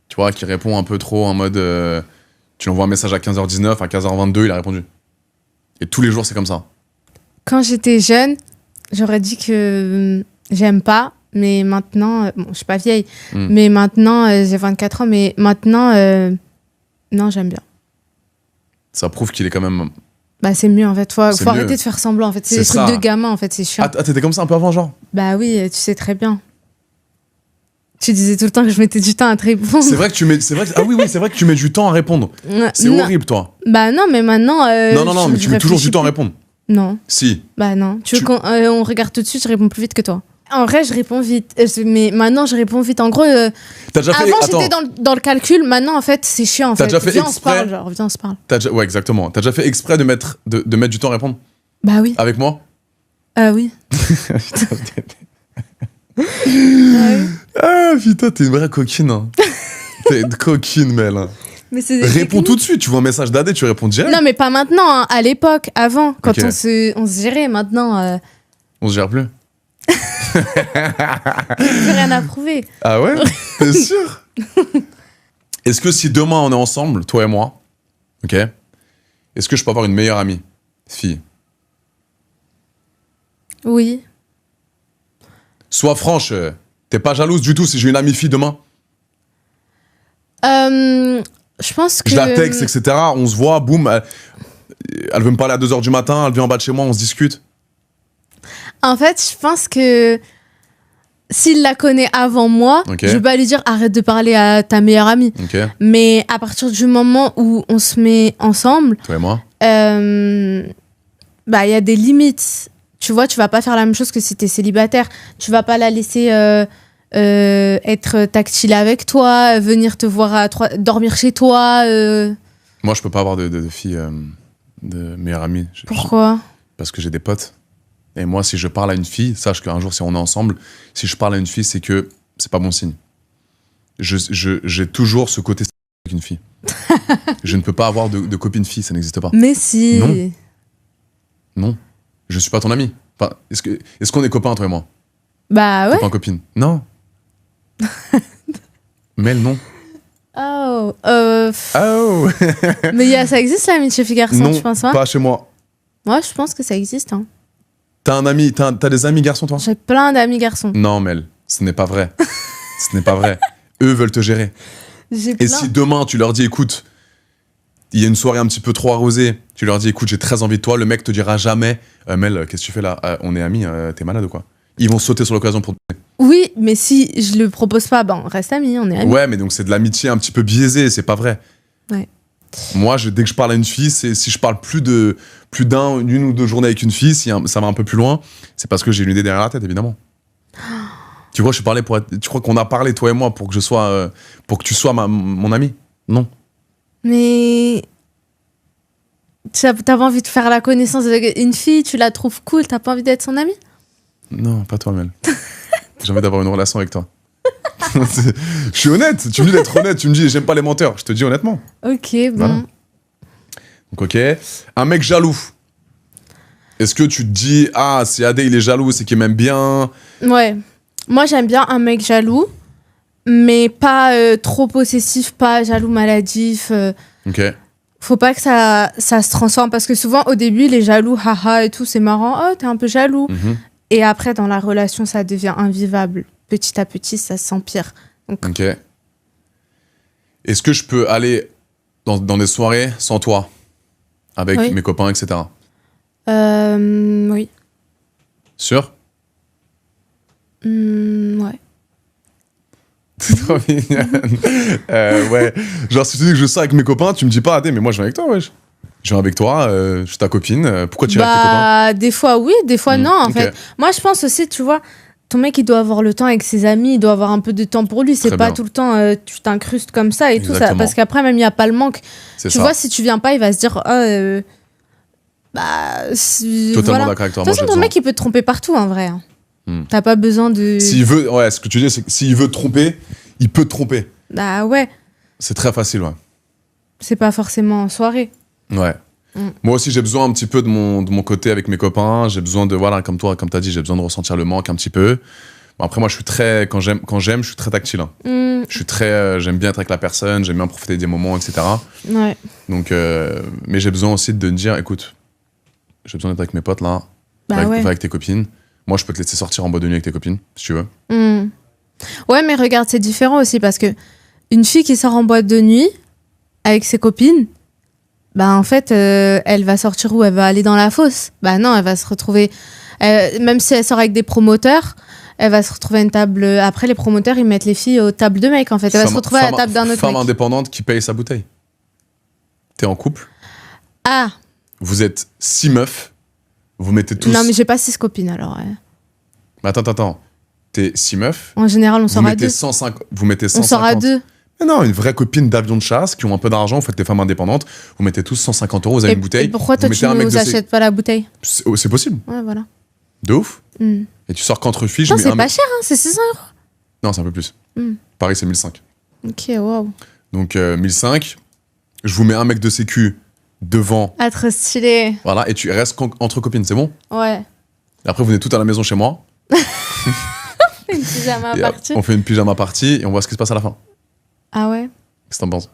Tu vois, qui répond un peu trop en mode... tu lui envoies un message à 15h19, à 15h22, il a répondu. Et tous les jours, c'est comme ça. Quand j'étais jeune, j'aurais dit que j'aime pas, mais maintenant... bon, je suis pas vieille, mais maintenant, j'ai 24 ans, mais maintenant, non, j'aime bien. Ça prouve qu'il est quand même... Bah c'est mieux en fait, faut arrêter de faire semblant en fait, c'est des trucs de gamin en fait, c'est chiant. Ah t'étais comme ça un peu avant genre? Bah oui, tu sais très bien. Tu disais tout le temps que je mettais du temps à te répondre. C'est vrai que tu mets c'est vrai que tu mets du temps à répondre. C'est horrible toi. Bah non mais maintenant non, mais tu mets toujours du temps à répondre. Non. Si. Bah non, tu veux qu'on regarde tout de suite, je réponds plus vite que toi. En vrai, je réponds vite, mais maintenant je réponds vite. En gros, avant j'étais dans le calcul, maintenant en fait c'est chiant en fait. T'as déjà fait exprès? Viens on se parle. Ouais exactement. T'as déjà fait exprès de mettre du temps à répondre? Bah oui. Avec moi? Oui. Ah putain, t'es une vraie coquine. Hein. T'es une coquine, Mel. Mais réponds tout de suite, tu vois un message d'AD, tu réponds direct. Non mais pas maintenant, hein, à l'époque, avant, quand on se gérait, maintenant... On se gère plus. Plus rien à prouver. Ah ouais? T'es sûr? Est-ce que si demain on est ensemble, toi et moi, ok, est-ce que je peux avoir une meilleure amie, fille? Oui. Sois franche, t'es pas jalouse du tout si j'ai une amie fille demain? Je pense que... Je la texte, etc. On se voit, boum, elle veut me parler à 2h du matin, elle vient en bas de chez moi, on se discute. En fait, je pense que s'il la connaît avant moi, Okay. je vais pas lui dire arrête de parler à ta meilleure amie. Ok. Mais à partir du moment où on se met ensemble, Toi et moi. bah il y a des limites. Tu vois, tu vas pas faire la même chose que si t'es célibataire. Tu vas pas la laisser être tactile avec toi, venir te voir dormir chez toi. Moi, je peux pas avoir de fille, de meilleure amie. Pourquoi? Parce que j'ai des potes. Et moi, si je parle à une fille, sache qu'un jour, si on est ensemble, si je parle à une fille, c'est que c'est pas bon signe. J'ai toujours ce côté avec une fille. Je ne peux pas avoir de copine fille, ça n'existe pas. Mais si. Non. Non. Je suis pas ton ami. Enfin, est-ce qu'on est copains, toi et moi? Bah ouais. Copain, copine? Non. Mel, non. Oh. Oh. Mais ça existe l'amitié fille-garçon, Non, tu penses pas? pas chez moi. Moi, je pense que ça existe. Hein. T'as un ami, t'as des amis garçons, toi? J'ai plein d'amis garçons. Non, Mel, ce n'est pas vrai. Ce n'est pas vrai. Eux veulent te gérer. J'ai Et plein. si demain, tu leur dis, écoute, il y a une soirée un petit peu trop arrosée, tu leur dis, écoute, j'ai très envie de toi, le mec te dira jamais, Mel, qu'est-ce que tu fais là? On est amis, t'es malade ou quoi? Ils vont sauter sur l'occasion pour te... Oui, mais si je le propose pas, ben on reste amis, on est amis. Ouais, mais donc c'est de l'amitié un petit peu biaisée, c'est pas vrai. Ouais. Moi, dès que je parle à une fille, si je parle d'une ou deux journées avec une fille, si ça va un peu plus loin, c'est parce que j'ai une idée derrière la tête, évidemment. Tu vois, tu crois qu'on a parlé, toi et moi, pour que tu sois mon ami? Non. Mais t'as pas envie de faire la connaissance d'une fille, tu la trouves cool, t'as pas envie d'être son ami? Non, pas toi, Mel. J'ai envie d'avoir une relation avec toi. Je suis honnête, tu me dis d'être honnête, tu me dis j'aime pas les menteurs, je te dis honnêtement. Ok, bon. Voilà. Donc ok, un mec jaloux. Est-ce que tu te dis, ah, si Adé il est jaloux, c'est qu'il m'aime bien? Ouais. Moi, j'aime bien un mec jaloux, mais pas trop possessif, pas jaloux maladif. Ok. Faut pas que ça se transforme, parce que souvent, au début, les jaloux, haha et tout, c'est marrant. Oh, t'es un peu jaloux. Mhm. Et après, dans la relation, ça devient invivable. Petit à petit, ça s'empire. Donc, Ok. Est-ce que je peux aller dans des soirées sans toi? Avec Oui. mes copains, etc. oui. Sûr? Ouais. C'est trop mignonne. Ouais. Genre, si tu dis que je sors avec mes copains, tu me dis pas, Adé, mais moi je viens avec toi, wesh. Je viens avec toi, je suis ta copine. Pourquoi tu irais avec tes copains? Bah, des fois oui, des fois non, en ok. fait. Moi, je pense aussi, tu vois, ton mec, il doit avoir le temps avec ses amis, il doit avoir un peu de temps pour lui. C'est Très pas bien. tout le temps, tu t'incrustes comme ça et tout ça. Exactement. Parce qu'après, même, il n'y a pas le manque. C'est Tu ça. vois, si tu viens pas, il va se dire, Totalement voilà. d'accord avec toi. De toute façon, ton mec, il peut te tromper partout, en vrai. T'as pas besoin de... S'il veut, ouais, ce que tu dis, c'est que s'il veut te tromper, il peut te tromper. Bah ouais, C'est très facile, ouais. c'est pas forcément en soirée. Ouais. Moi aussi, j'ai besoin un petit peu de mon côté avec mes copains. J'ai besoin de, voilà, comme toi, comme t'as dit, j'ai besoin de ressentir le manque un petit peu. Bon, après, moi, je suis très, quand j'aime, je suis très tactile. Hein. Je suis très, j'aime bien être avec la personne, j'aime bien profiter des moments, etc. Ouais. Donc, mais j'ai besoin aussi de me dire, écoute, j'ai besoin d'être avec mes potes là, Bah ouais. avec tes copines. Moi, je peux te laisser sortir en boîte de nuit avec tes copines, si tu veux. Ouais, mais regarde, c'est différent aussi parce que une fille qui sort en boîte de nuit avec ses copines, bah en fait, elle va sortir où? Elle va aller dans la fosse. Bah non, elle va se retrouver... même si elle sort avec des promoteurs, elle va se retrouver à une table... Après, les promoteurs, ils mettent les filles aux tables de mecs, en fait. Elle va se retrouver à la table d'un autre Femme mec. indépendante qui paye sa bouteille. T'es en couple, Ah, vous êtes 6 meufs, vous mettez tous... non, mais j'ai pas 6 copines, alors. Ouais. Mais attends. T'es 6 meufs, En général, on vous sort à mettez deux. 150... Vous mettez On 150... sort à deux. Mais non, une vraie copine d'avion de chasse qui ont un peu d'argent, vous faites des femmes indépendantes, vous mettez tous 150 euros, vous avez une bouteille. Et pourquoi toi, vous tu mettez un mec nous de achètes pas la bouteille? C'est possible, Ouais, voilà. de ouf. Hmm. Et tu sors qu'entre filles, Non, je mets c'est un pas mec... cher, hein, c'est 600 euros. Non, c'est un peu plus. Paris, c'est 1005. Ok, waouh. Donc 1005, je vous mets un mec de sécu devant, Ah, trop stylé. voilà, et tu restes entre copines, c'est bon? Ouais. Après, vous venez toutes à la maison chez moi. Une pyjama party. On fait une pyjama party et on voit ce qui se passe à la fin. Ah ouais? Qu'est-ce que t'en penses?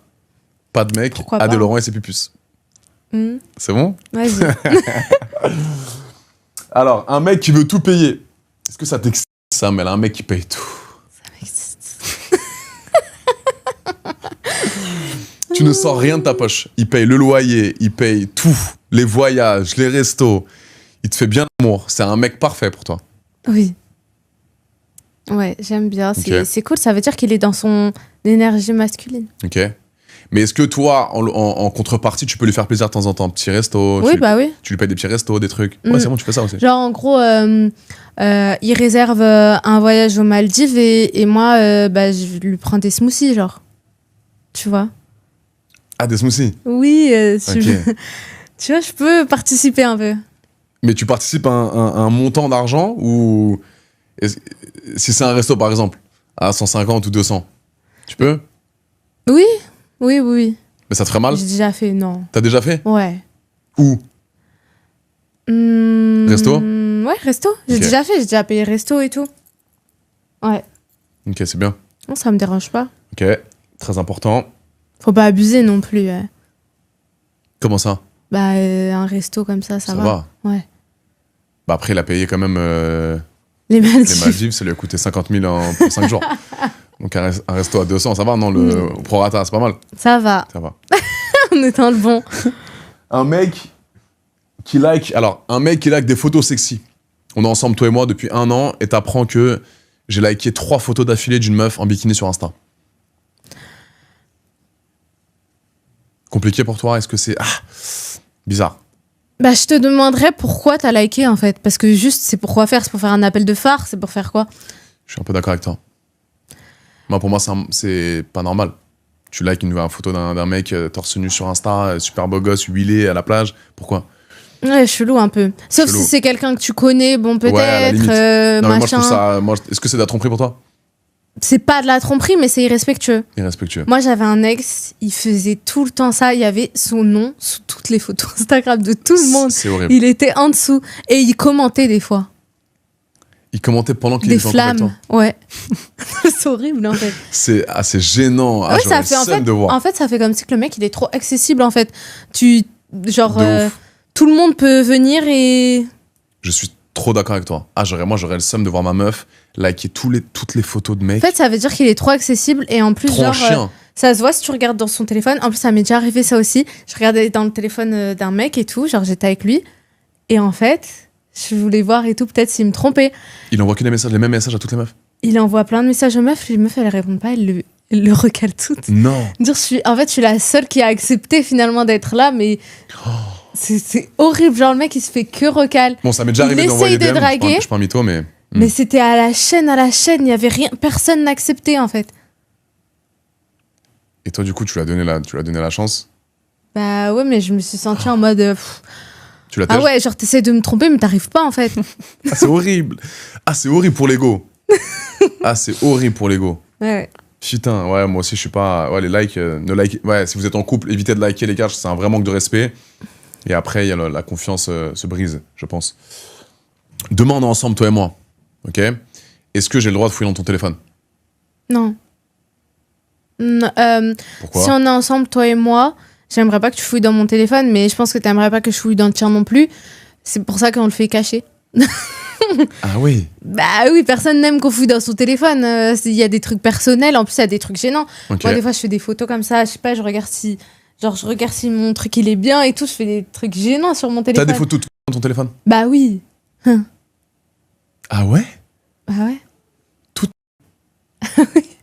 Pas de mec, Pourquoi Adé pas? Laurent et ses pupus. C'est bon? Vas-y. Alors, un mec qui veut tout payer. Est-ce que ça t'excite, ça, mais là, un mec qui paye tout? Ça m'excite. Tu ne sors rien de ta poche. Il paye le loyer, il paye tout. Les voyages, les restos. Il te fait bien l'amour. C'est un mec parfait pour toi. Oui. Ouais, j'aime bien. Ok. C'est cool, ça veut dire qu'il est dans son énergie masculine. Ok. Mais est-ce que toi, en contrepartie, tu peux lui faire plaisir de temps en temps? Petit resto? Oui, bah oui. Tu lui payes des petits restos, des trucs? Ouais, c'est bon, tu fais ça aussi. Genre, en gros, il réserve un voyage aux Maldives et moi, je lui prends des smoothies, genre. Tu vois? Ah, des smoothies? Oui, Ok. tu vois, je peux participer un peu. Mais tu participes à un montant d'argent ou... Si c'est un resto, par exemple, à 150 ou 200, tu peux? Oui. Mais Mais ça te ferait mal? j'ai déjà fait, non. T'as déjà fait? Ouais. Où? Resto? Ouais, resto. J'ai Ok. déjà fait, j'ai déjà payé resto et tout. Ouais. Ok, c'est bien. Non, ça me dérange pas. Ok, très important. Faut pas abuser non plus. Comment ça? Un resto comme ça va. Ouais. Bah après, il a payé quand même Les les Maldives. Maldives, ça lui a coûté 50 000 pour 5 jours. Donc un resto à 200, ça va, non? Le prorata, c'est pas mal. Ça va. Ça va. On est dans le bon. Un mec qui like des photos sexy. On est ensemble, toi et moi, depuis 1 an, et t'apprends que j'ai liké 3 photos d'affilée d'une meuf en bikini sur Insta. Compliqué pour toi? Est-ce que c'est bizarre? Je te demanderais pourquoi t'as liké en fait. Parce que juste, c'est pour quoi faire? C'est pour faire un appel de phare? C'est pour faire quoi? Je suis un peu d'accord avec toi. Moi, pour moi, c'est pas normal. Tu likes une photo d'un mec torse nu sur Insta, super beau gosse, huilé à la plage. Pourquoi? Ouais, chelou un peu. Sauf Chelou. si c'est quelqu'un que tu connais, bon peut-être, Ouais, à la limite. Non, mais moi, je machin. trouve ça... Est-ce que c'est de la tromperie pour toi? C'est pas de la tromperie, mais c'est irrespectueux. Irrespectueux. Moi, j'avais un ex, il faisait tout le temps ça. Il y avait son nom sous toutes les photos Instagram de tout le monde. C'est horrible. Il était en dessous et il commentait des fois. Il commentait pendant qu'il Des était en couple avec flammes. toi. Ouais. C'est horrible en fait. C'est assez gênant. Ouais, J'aurais le seum de voir. en fait, ça fait comme si que le mec il est trop accessible en fait. Genre, De ouf. tout le monde peut venir et. Je suis trop d'accord avec toi. J'aurais le seum de voir ma meuf liker toutes les photos de En mecs. fait, ça veut dire qu'il est trop accessible et en plus, Trop genre, un chien. ça se voit si tu regardes dans son téléphone. En plus, ça m'est déjà arrivé ça aussi. Je regardais dans le téléphone d'un mec et tout, genre j'étais avec lui. Et en fait, je voulais voir et tout, peut-être s'il me trompait. Il envoie que les mêmes messages à toutes les meufs. Il envoie plein de messages aux meufs, les meufs elles répondent pas, elles le recalent toutes. Non. Dire, je suis la seule qui a accepté finalement d'être là, mais c'est horrible. Genre le mec il se fait que recal. Bon, ça m'est déjà Il arrivé d'envoyer essaye des de DM. draguer. Je suis pas un mytho, mais... Mais c'était à la chaîne, il y avait rien, personne n'acceptait en fait. Et toi, du coup, tu lui as donné la chance. Bah ouais, mais je me suis sentie en mode. Tu l'as Ah ouais, genre t'essaies de me tromper, mais t'arrives pas en fait. Ah, c'est horrible. C'est horrible pour l'ego. C'est horrible pour l'ego. Ouais. Putain, ouais, moi aussi, je suis pas... Ouais, les likes, ne like... Ouais, si vous êtes en couple, évitez de liker les gars, c'est un vrai manque de respect. Et après, il y a la confiance se brise, je pense. Demain, on est ensemble, toi et moi. Ok? Est-ce que j'ai le droit de fouiller dans ton téléphone? Non. Pourquoi? Si on est ensemble, toi et moi, j'aimerais pas que tu fouilles dans mon téléphone, mais je pense que t'aimerais pas que je fouille dans le tien non plus. C'est pour ça qu'on le fait cacher. Ah oui. Bah oui, personne n'aime qu'on fouille dans son téléphone. Il y a des trucs personnels, en plus il y a des trucs gênants. Ok. Moi, des fois, je fais des photos comme ça, je sais pas, je regarde si mon truc il est bien et tout, je fais des trucs gênants sur mon T'as téléphone. des photos de toi dans ton téléphone? Bah oui. Ah ouais? Bah ouais.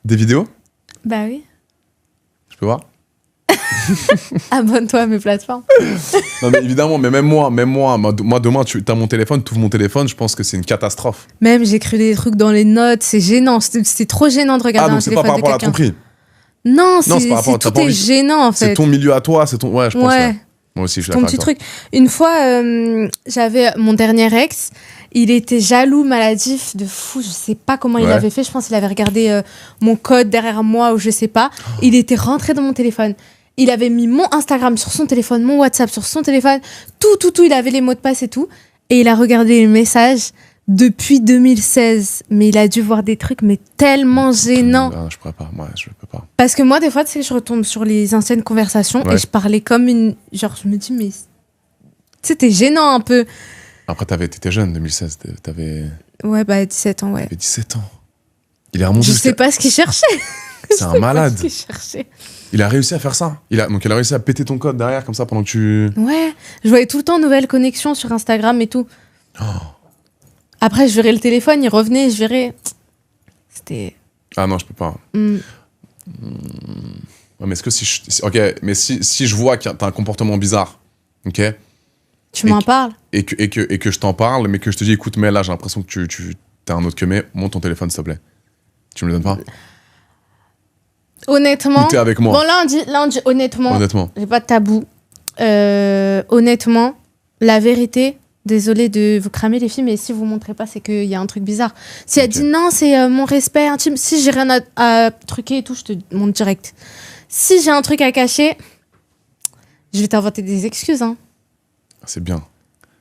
Des vidéos? Bah oui. Je peux voir? Abonne-toi à mes plateformes. Non mais évidemment, mais même moi, demain, tu as mon téléphone, tu ouvres mon téléphone, je pense que c'est une catastrophe. Même j'écris des trucs dans les notes, c'est gênant, c'est trop gênant de regarder un Donc c'est pas téléphone par de rapport à la quelqu'un. tromperie. Non, c'est par rapport à- t'as tout pas est envie- gênant en fait. C'est ton milieu à toi, c'est ton... Ouais, je pense, Ouais. ouais. Moi aussi, je suis Ton d'accord petit avec truc. Une fois, j'avais mon dernier ex, il était jaloux, maladif, de fou, je sais pas comment il Ouais. avait fait, je pense qu'il avait regardé mon code derrière moi ou je sais pas. Il était rentré dans mon téléphone. Il avait mis mon Instagram sur son téléphone, mon WhatsApp sur son téléphone, tout, il avait les mots de passe et tout. Et il a regardé les messages. depuis 2016. Mais il a dû voir des trucs, mais tellement gênants. Ah, je pourrais pas, moi, je peux pas. Parce que moi, des fois, tu sais, je retombe sur les anciennes conversations et je parlais comme une... Genre, je me dis, mais... Tu sais, t'es gênant un peu. Après, t'étais jeune, 2016. T'avais... Ouais, bah, 17 ans, ouais. T'avais 17 ans. Il est remonté Je sais pas ce qu'il cherchait. C'est un malade. Je sais pas ce qu'il cherchait. Il a réussi à faire ça. Donc, il a réussi à péter ton code derrière, comme ça, pendant que tu... Ouais. Je voyais tout le temps nouvelles connexions sur Instagram et tout. Oh. Après, je verrais le téléphone, il revenait, je verrais... C'était... Ah non, je peux pas. Ouais, mais est-ce que ok, mais si je vois que t'as un comportement bizarre, ok, Tu m'en parles et que je t'en parle, mais que je te dis, écoute, mais là, j'ai l'impression que t'as un autre que mais, monte ton téléphone, s'il te plaît. Tu me le donnes pas? Honnêtement... Ou t'es avec moi? Bon, là, on dit honnêtement. J'ai pas de tabou. Honnêtement, la vérité... Désolée de vous cramer les filles, mais si vous montrez pas, c'est qu'il y a un truc bizarre. Si elle dit non, c'est mon respect intime. Si j'ai rien à truquer et tout, je te montre direct. Si j'ai un truc à cacher, je vais t'inventer des excuses. Hein. C'est bien.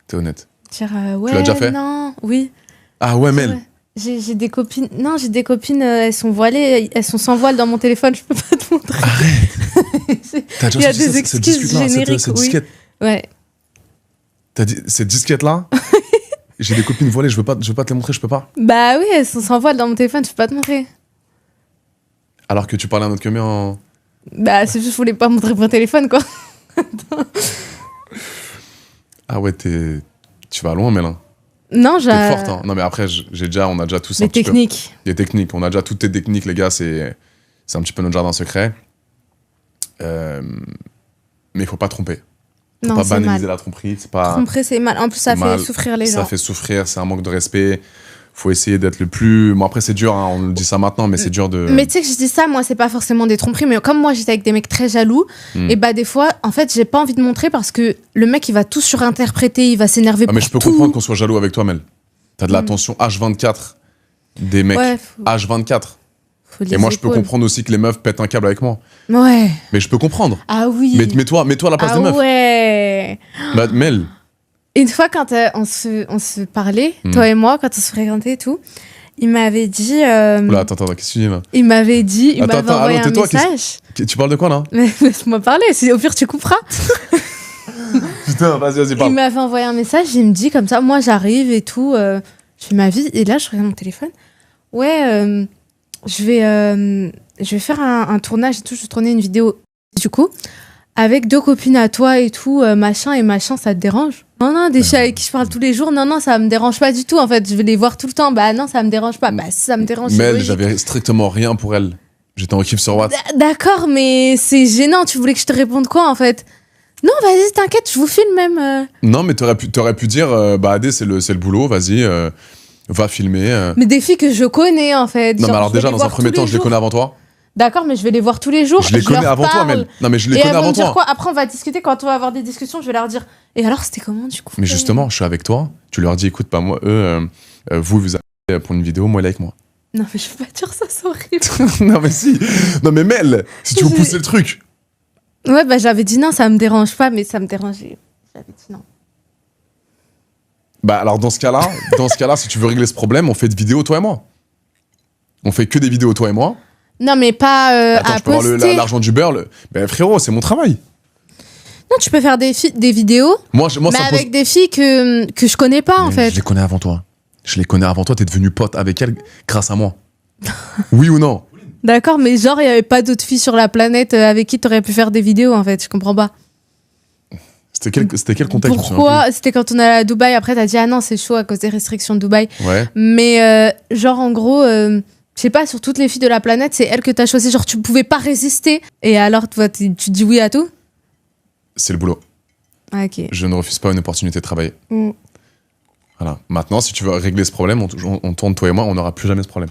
T'es honnête. Dire ouais, tu l'as déjà fait? Non, oui. Ah ouais, Mel. J'ai des copines. Non, j'ai des copines. Elles sont voilées. Elles sont sans voile dans mon téléphone. Je peux pas te montrer. Arrête. T'as déjà sorti des excuses génériques. Cette disquette. Ouais. T'as dit cette disquette-là? J'ai des copines voilées, je veux pas te les montrer, je peux pas. Bah oui, elles sont sans voile dans mon téléphone, je peux pas te montrer. Alors que tu parlais à un autre que mais en... Bah c'est juste, je voulais pas montrer mon téléphone, quoi. Ah ouais, tu vas loin, Mélin. Non, T'es forte, hein. Non mais après, on a déjà tous les techniques. Des techniques, on a déjà toutes tes techniques, les gars, c'est un petit peu notre jardin secret. Mais il faut pas tromper. Faut pas banaliser la tromperie, c'est pas... Tromper, c'est mal. En plus, ça fait souffrir les gens. Ça fait souffrir, c'est un manque de respect. Faut essayer d'être le plus... Bon, après, c'est dur, hein, on le dit ça maintenant, mais c'est dur de... Mais tu sais que je dis ça, moi, c'est pas forcément des tromperies, mais comme moi, j'étais avec des mecs très jaloux, et bah, des fois, en fait, j'ai pas envie de montrer parce que le mec, il va tout surinterpréter, il va s'énerver pour tout. Mais je peux comprendre qu'on soit jaloux avec toi, Mel. T'as de l'attention H24 des mecs. Ouais, H24. Et moi, je peux comprendre aussi que les meufs pètent un câble avec moi. Ouais. Mais je peux comprendre. Ah oui. Mais mets-toi à la place des meufs. Ah ouais. Bah, Mel. Une fois, quand on se parlait, toi et moi, quand on se fréquentait et tout, il m'avait dit... Oula, attends, qu'est-ce que tu dis là? Il m'avait envoyé un message. Tu parles de quoi là? Mais laisse-moi parler, au pire tu couperas. Putain, vas-y, parle. Il m'avait envoyé un message, il me dit comme ça, moi j'arrive et tout, je fais ma vie, et là je regarde mon téléphone. Ouais, je vais faire un tournage et tout, je vais tourner une vidéo du coup, avec 2 copines à toi et tout, machin, ça te dérange? Non, des filles avec qui je parle tous les jours, non, ça me dérange pas du tout, en fait, je vais les voir tout le temps, bah non, ça me dérange pas, bah si ça me dérange. Mel, j'avais strictement rien pour elle. J'étais en kiff sur WhatsApp. D'accord, mais c'est gênant, tu voulais que je te réponde quoi en fait? Non, vas-y, t'inquiète, je vous filme même. Non, mais t'aurais pu dire, bah Adé, c'est le boulot, vas-y, va filmer. Mais des filles que je connais en fait. Non, mais alors déjà, dans un premier temps, je les connais avant toi. D'accord, mais je vais les voir tous les jours. Je les connais avant toi, Mel. Non, mais je les connais avant toi. Quoi? Après, on va discuter, quand on va avoir des discussions, je vais leur dire. Et alors, c'était comment du coup? Mais justement, je suis avec toi, tu leur dis, écoute, pas moi, vous allez pour une vidéo, moi, il est avec moi. Non, mais je peux pas dire ça, c'est horrible. Non, mais si. Non, mais Mel, si tu veux pousser le truc. Ouais, bah j'avais dit non, ça me dérange pas, mais ça me dérangeait. J'avais dit non. Bah alors dans ce cas-là, si tu veux régler ce problème, on fait de vidéos toi et moi. On fait que des vidéos toi et moi. Non, mais pas Attends, à tu peux poster. avoir l'argent du beurre. Ben frérot, c'est mon travail. Non, tu peux faire des vidéos, moi, mais ça avec des filles que je connais pas en fait. Je les connais avant toi. T'es devenu pote avec elles grâce à moi. Oui ou non? D'accord, mais genre, il n'y avait pas d'autres filles sur la planète avec qui tu aurais pu faire des vidéos, en fait. Je comprends pas. C'était quel contexte? Pourquoi? C'était quand on allait à Dubaï. Après, t'as dit, ah non, c'est chaud à cause des restrictions de Dubaï. Ouais. Mais genre, en gros, je sais pas, sur toutes les filles de la planète, c'est elle que t'as choisi. Genre, tu pouvais pas résister. Et alors, toi, tu dis oui à tout? C'est le boulot. Ah, ok. Je ne refuse pas une opportunité de travailler. Voilà. Maintenant, si tu veux régler ce problème, on tourne toi et moi, on n'aura plus jamais ce problème.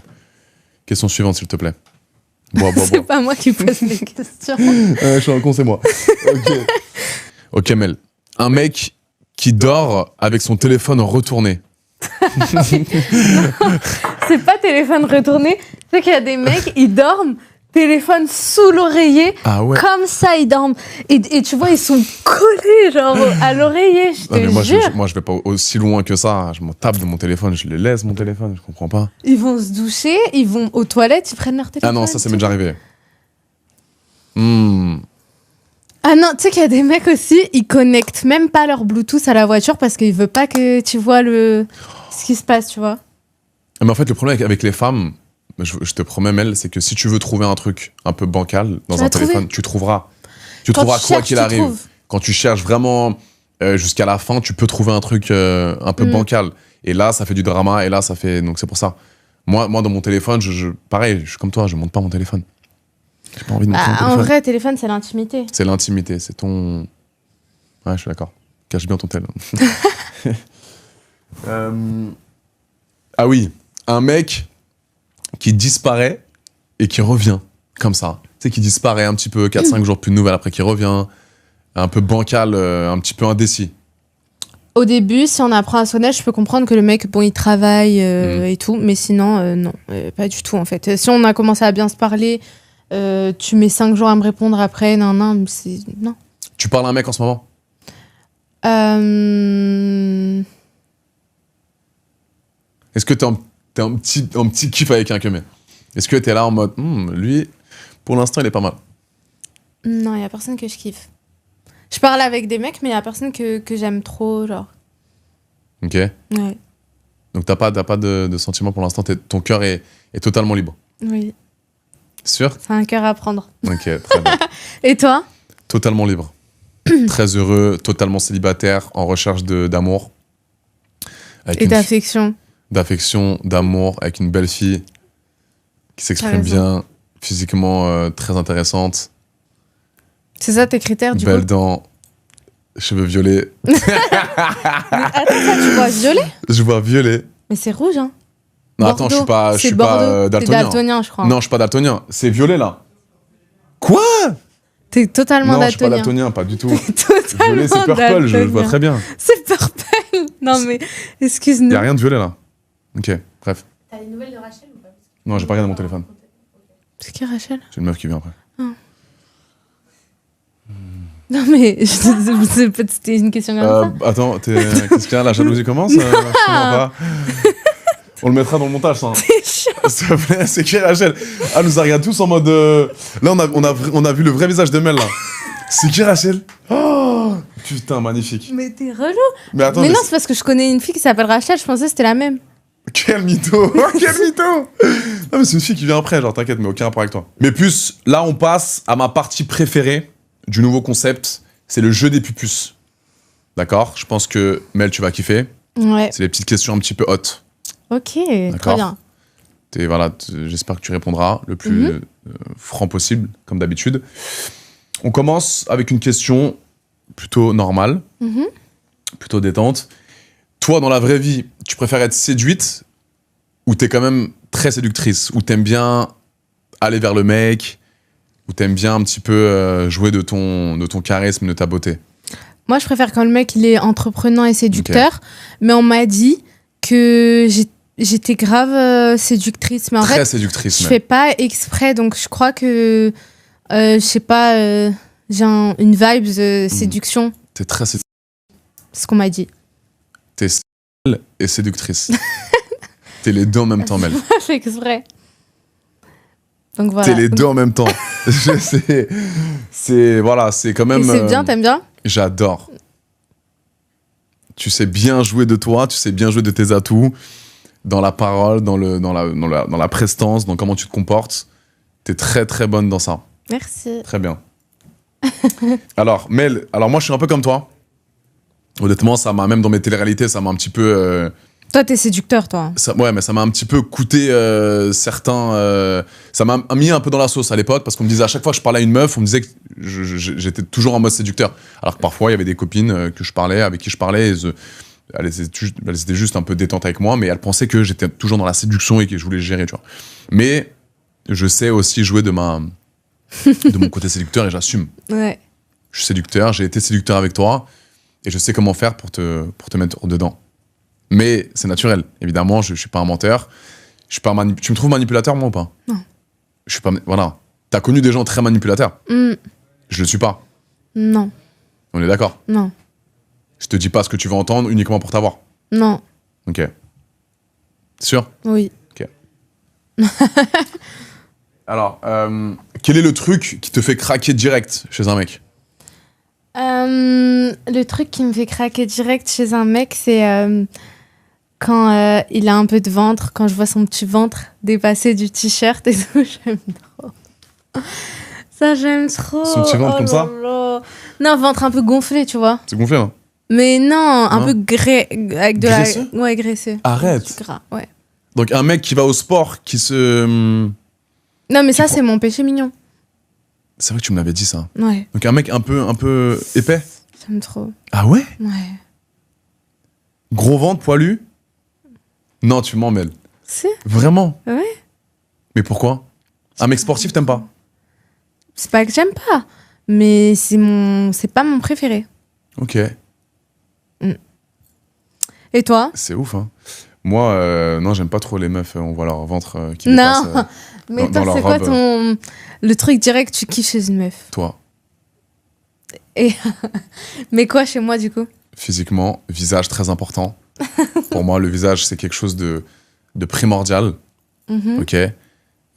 Question suivante, s'il te plaît. C'est pas moi qui pose les questions. Je suis un con, c'est moi. Ok, Mel. Un mec qui dort avec son téléphone retourné. Non, c'est pas téléphone retourné. C'est qu'il y a des mecs, ils dorment téléphone sous l'oreiller. Ah ouais. Comme ça, ils dorment. Et tu vois, ils sont collés, genre, à l'oreiller, je te jure. Moi, je vais pas aussi loin que ça. Je m'en tape de mon téléphone, je les laisse, mon téléphone, je comprends pas. Ils vont se doucher, ils vont aux toilettes, ils prennent leur téléphone. Ah non, ça m'est déjà arrivé. Ah non, tu sais qu'il y a des mecs aussi, ils connectent même pas leur Bluetooth à la voiture parce qu'ils veulent pas que tu vois ce qui se passe, tu vois. Mais en fait, le problème avec les femmes, je te promets, Mel, c'est que si tu veux trouver un truc un peu bancal dans un téléphone, tu trouveras. Tu trouveras quoi qu'il arrive. Quand tu cherches vraiment jusqu'à la fin, tu peux trouver un truc un peu bancal. Et là, ça fait du drama, et là, ça fait... Donc c'est pour ça. Moi dans mon téléphone, pareil, je suis comme toi, je monte pas mon téléphone. J'ai pas envie de montrer mon téléphone. En vrai, téléphone, c'est l'intimité. C'est l'intimité, c'est ton... Ouais, je suis d'accord. Cache bien ton tel. Ah oui, un mec qui disparaît et qui revient, comme ça. Tu sais, qui disparaît un petit peu, 4-5 jours, plus de nouvelles, après qui revient, un peu bancal, un petit peu indécis. Au début, si on apprend à se connaître, je peux comprendre que le mec, bon, il travaille et tout, mais sinon, non, pas du tout, en fait. Si on a commencé à bien se parler... tu mets 5 jours à me répondre après, non. Tu parles à un mec en ce moment? Est-ce que t'es un petit kiff avec un Kemé? Est-ce que t'es là en mode, lui, pour l'instant, il est pas mal? Non, il y a personne que je kiffe. Je parle avec des mecs, mais il y a personne que j'aime trop, genre. Ok. Ouais. Donc t'as pas de sentiments pour l'instant, ton cœur est totalement libre? Oui. Sûr? C'est un cœur à prendre. Ok, très bien. Et toi? Totalement libre. Très heureux, totalement célibataire, en recherche d'amour. Et d'affection. D'affection, d'amour, avec une belle fille qui s'exprime bien, physiquement très intéressante. C'est ça tes critères, du coup? Belles dents, cheveux violets. Mais attends, ça, tu vois violet? Je vois violet. Mais c'est rouge, hein? Non, Bordeaux. Attends, je suis pas daltonien. T'es daltonien, je crois. Non, je suis pas daltonien. C'est violet, là. Quoi? T'es totalement daltonien. Non, je suis pas daltonien, pas du tout. Totalement violet, c'est purple, je vois très bien. C'est purple. Non, mais excuse-nous. Y a rien de violet, là. Ok, bref. T'as les nouvelles de Rachel ou pas? Non, j'ai pas regardé mon téléphone. C'est qui, Rachel? C'est une meuf qui vient après. Non, mais c'était une question comme ça. Attends, qu'est-ce qu'il y a? La jalousie commence? Je comprends pas. On le mettra dans le montage, ça. S'il te plaît, c'est qui Rachel? Ah, nous a regardé tous en mode... Là, on a vu le vrai visage de Mel, là. C'est qui Rachel? Oh, putain, magnifique. Mais t'es relou. Mais attends, mais non, c'est parce que je connais une fille qui s'appelle Rachel, je pensais que c'était la même. Quel mytho. Quel mytho. Non, mais c'est une fille qui vient après, genre, t'inquiète, mais aucun rapport avec toi. Mais plus, là, on passe à ma partie préférée du nouveau concept, c'est le jeu des pupus. D'accord? Je pense que, Mel, tu vas kiffer. Ouais. C'est les petites questions un petit peu hautes. Ok, très bien. Voilà, j'espère que tu répondras le plus franc possible, comme d'habitude. On commence avec une question plutôt normale, plutôt détente. Toi, dans la vraie vie, tu préfères être séduite ou t'es quand même très séductrice? Ou t'aimes bien aller vers le mec? Ou t'aimes bien un petit peu jouer de ton charisme, de ta beauté? Moi, je préfère quand le mec, il est entreprenant et séducteur. Okay. Mais on m'a dit que j'étais grave séductrice. Mais en très fait, séductrice. Je fais pas exprès. Donc, je crois que, je sais pas, j'ai une vibe de séduction. T'es très séductrice. C'est ce qu'on m'a dit. T'es style et séductrice. T'es les deux en même temps, Mel. Je fais exprès. Donc voilà. T'es les deux en même temps. Voilà, c'est quand même... Et c'est bien, t'aimes bien? J'adore. Tu sais bien jouer de toi, tu sais bien jouer de tes atouts, dans la parole, dans la prestance, dans comment tu te comportes. T'es très très bonne dans ça. Merci. Très bien. Alors, Mel, moi je suis un peu comme toi. Honnêtement, ça m'a, même dans mes téléréalités, ça m'a un petit peu... Toi, t'es séducteur, toi. Ouais, mais ça m'a un petit peu coûté certains... ça m'a mis un peu dans la sauce à l'époque, parce qu'on me disait, à chaque fois que je parlais à une meuf, on me disait que j'étais toujours en mode séducteur. Alors que parfois, il y avait des copines que je parlais, avec qui je parlais, elles étaient juste un peu détentes avec moi, mais elles pensaient que j'étais toujours dans la séduction et que je voulais gérer, tu vois. Mais je sais aussi jouer de mon côté séducteur et j'assume. Ouais. Je suis séducteur, j'ai été séducteur avec toi, et je sais comment faire pour te mettre dedans. Mais c'est naturel, évidemment, je suis pas un menteur. Tu me trouves manipulateur, moi, ou pas? Non. Je suis pas... Voilà. T'as connu des gens très manipulateurs. Je le suis pas. Non. On est d'accord? Non. Je te dis pas ce que tu veux entendre uniquement pour t'avoir. Non. Ok. Sûr? Oui. Ok. Alors, quel est le truc qui te fait craquer direct chez un mec? Le truc qui me fait craquer direct chez un mec, c'est quand il a un peu de ventre, quand je vois son petit ventre dépasser du t-shirt et tout, j'aime trop. Ça, j'aime trop. Son petit ventre comme ça? Non, ventre un peu gonflé, tu vois. C'est gonflé, hein? Mais non, un Non. peu avec de Graisseux? Ouais, graisseux. Arrête. Du gras, ouais. Donc un mec qui va au sport, qui se... Non, mais ça, c'est mon péché mignon. C'est vrai que tu me l'avais dit ça. Ouais, Donc un mec un peu épais. j'aime trop. Ah ouais? Ouais. Gros ventre, poilu? Non, tu m'emmêles. C'est Vraiment? Ouais. Mais pourquoi? Un mec sportif, t'aimes pas? C'est pas que j'aime pas, mais c'est pas mon préféré. Ok. Et toi? C'est ouf, hein. Moi, non, j'aime pas trop les meufs, on voit leur ventre qui Non. dépasse. Mais dans toi, leur c'est quoi robe. le truc direct que tu kiffes chez une meuf? Toi, Mais quoi chez moi, du coup? physiquement, visage très important. Pour moi, le visage, c'est quelque chose de primordial. Mhm. Ok.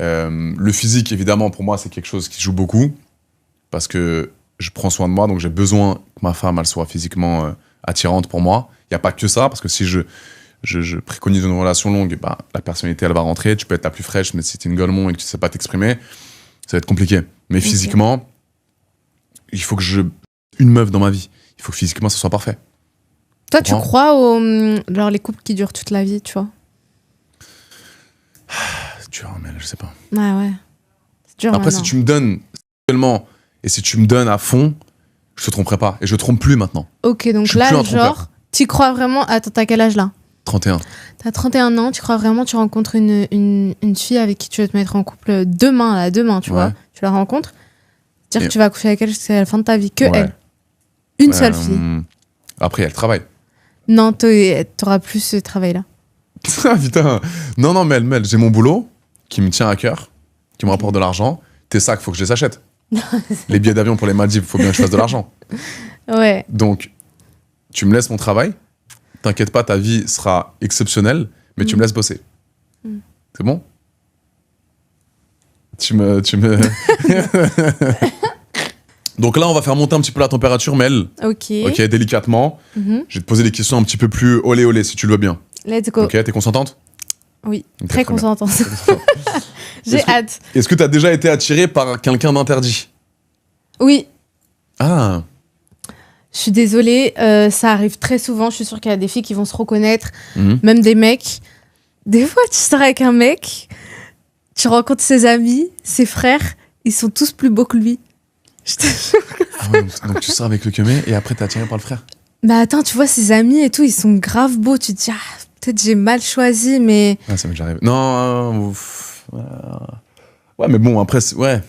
Le physique, évidemment, pour moi, c'est quelque chose qui joue beaucoup. Parce que je prends soin de moi, donc j'ai besoin que ma femme, elle soit physiquement attirante pour moi. Il n'y a pas que ça, parce que si je préconise une relation longue, bah, la personnalité, elle va rentrer. Tu peux être la plus fraîche, mais si t'es une golemon et que tu sais pas t'exprimer, ça va être compliqué. Mais physiquement, il faut que une meuf dans ma vie. Il faut que physiquement, ça soit parfait. Toi, tu crois genre les couples qui durent toute la vie, tu vois? C'est dur, mais je sais pas. Ouais. C'est dur. Après, si tu me donnes seulement et si tu me donnes à fond, je te tromperai pas. Et je trompe plus maintenant. Ok, donc Je suis plus là, un trompeur. genre, tu crois vraiment. Attends, t'as quel âge là? 31. T'as 31 ans, tu crois vraiment, tu rencontres une fille avec qui tu veux te mettre en couple demain, tu vois? Tu la rencontres, dire que tu vas coucher avec elle jusqu'à la fin de ta vie, que elle. Une seule fille. Après, il y a le travail. Non, t'auras plus ce travail-là. Ah putain. Non, Mel, j'ai mon boulot qui me tient à cœur, qui me rapporte de l'argent. Tes sacs, faut que je les achète. Les billets d'avion pour les Maldives, faut bien que je fasse de l'argent. Ouais. Donc, tu me laisses mon travail. T'inquiète pas, ta vie sera exceptionnelle, mais tu me laisses bosser. C'est bon? Tu me... Donc là, on va faire monter un petit peu la température, Mel. Ok, délicatement. Je vais te poser des questions un petit peu plus olé, si tu le veux bien. let's go. Ok, t'es consentante? Oui, Ok, très très bien. consentante. J'ai hâte. Est-ce que t'as déjà été attiré par quelqu'un d'interdit? Oui, Ah, je suis désolée, ça arrive très souvent. Je suis sûre qu'il y a des filles qui vont se reconnaître, Mhm. même des mecs. Des fois, tu sors avec un mec, tu rencontres ses amis, ses frères, ils sont tous plus beaux que lui. Je te jure. Ah ouais, donc tu sors avec le camé et après t'es attiré par le frère? Bah attends, tu vois, ses amis et tout, ils sont grave beaux. Tu te dis, ah, peut-être j'ai mal choisi, mais... Ah, ça m'est déjà arrivé. Non, ouais, mais bon, après, ouais,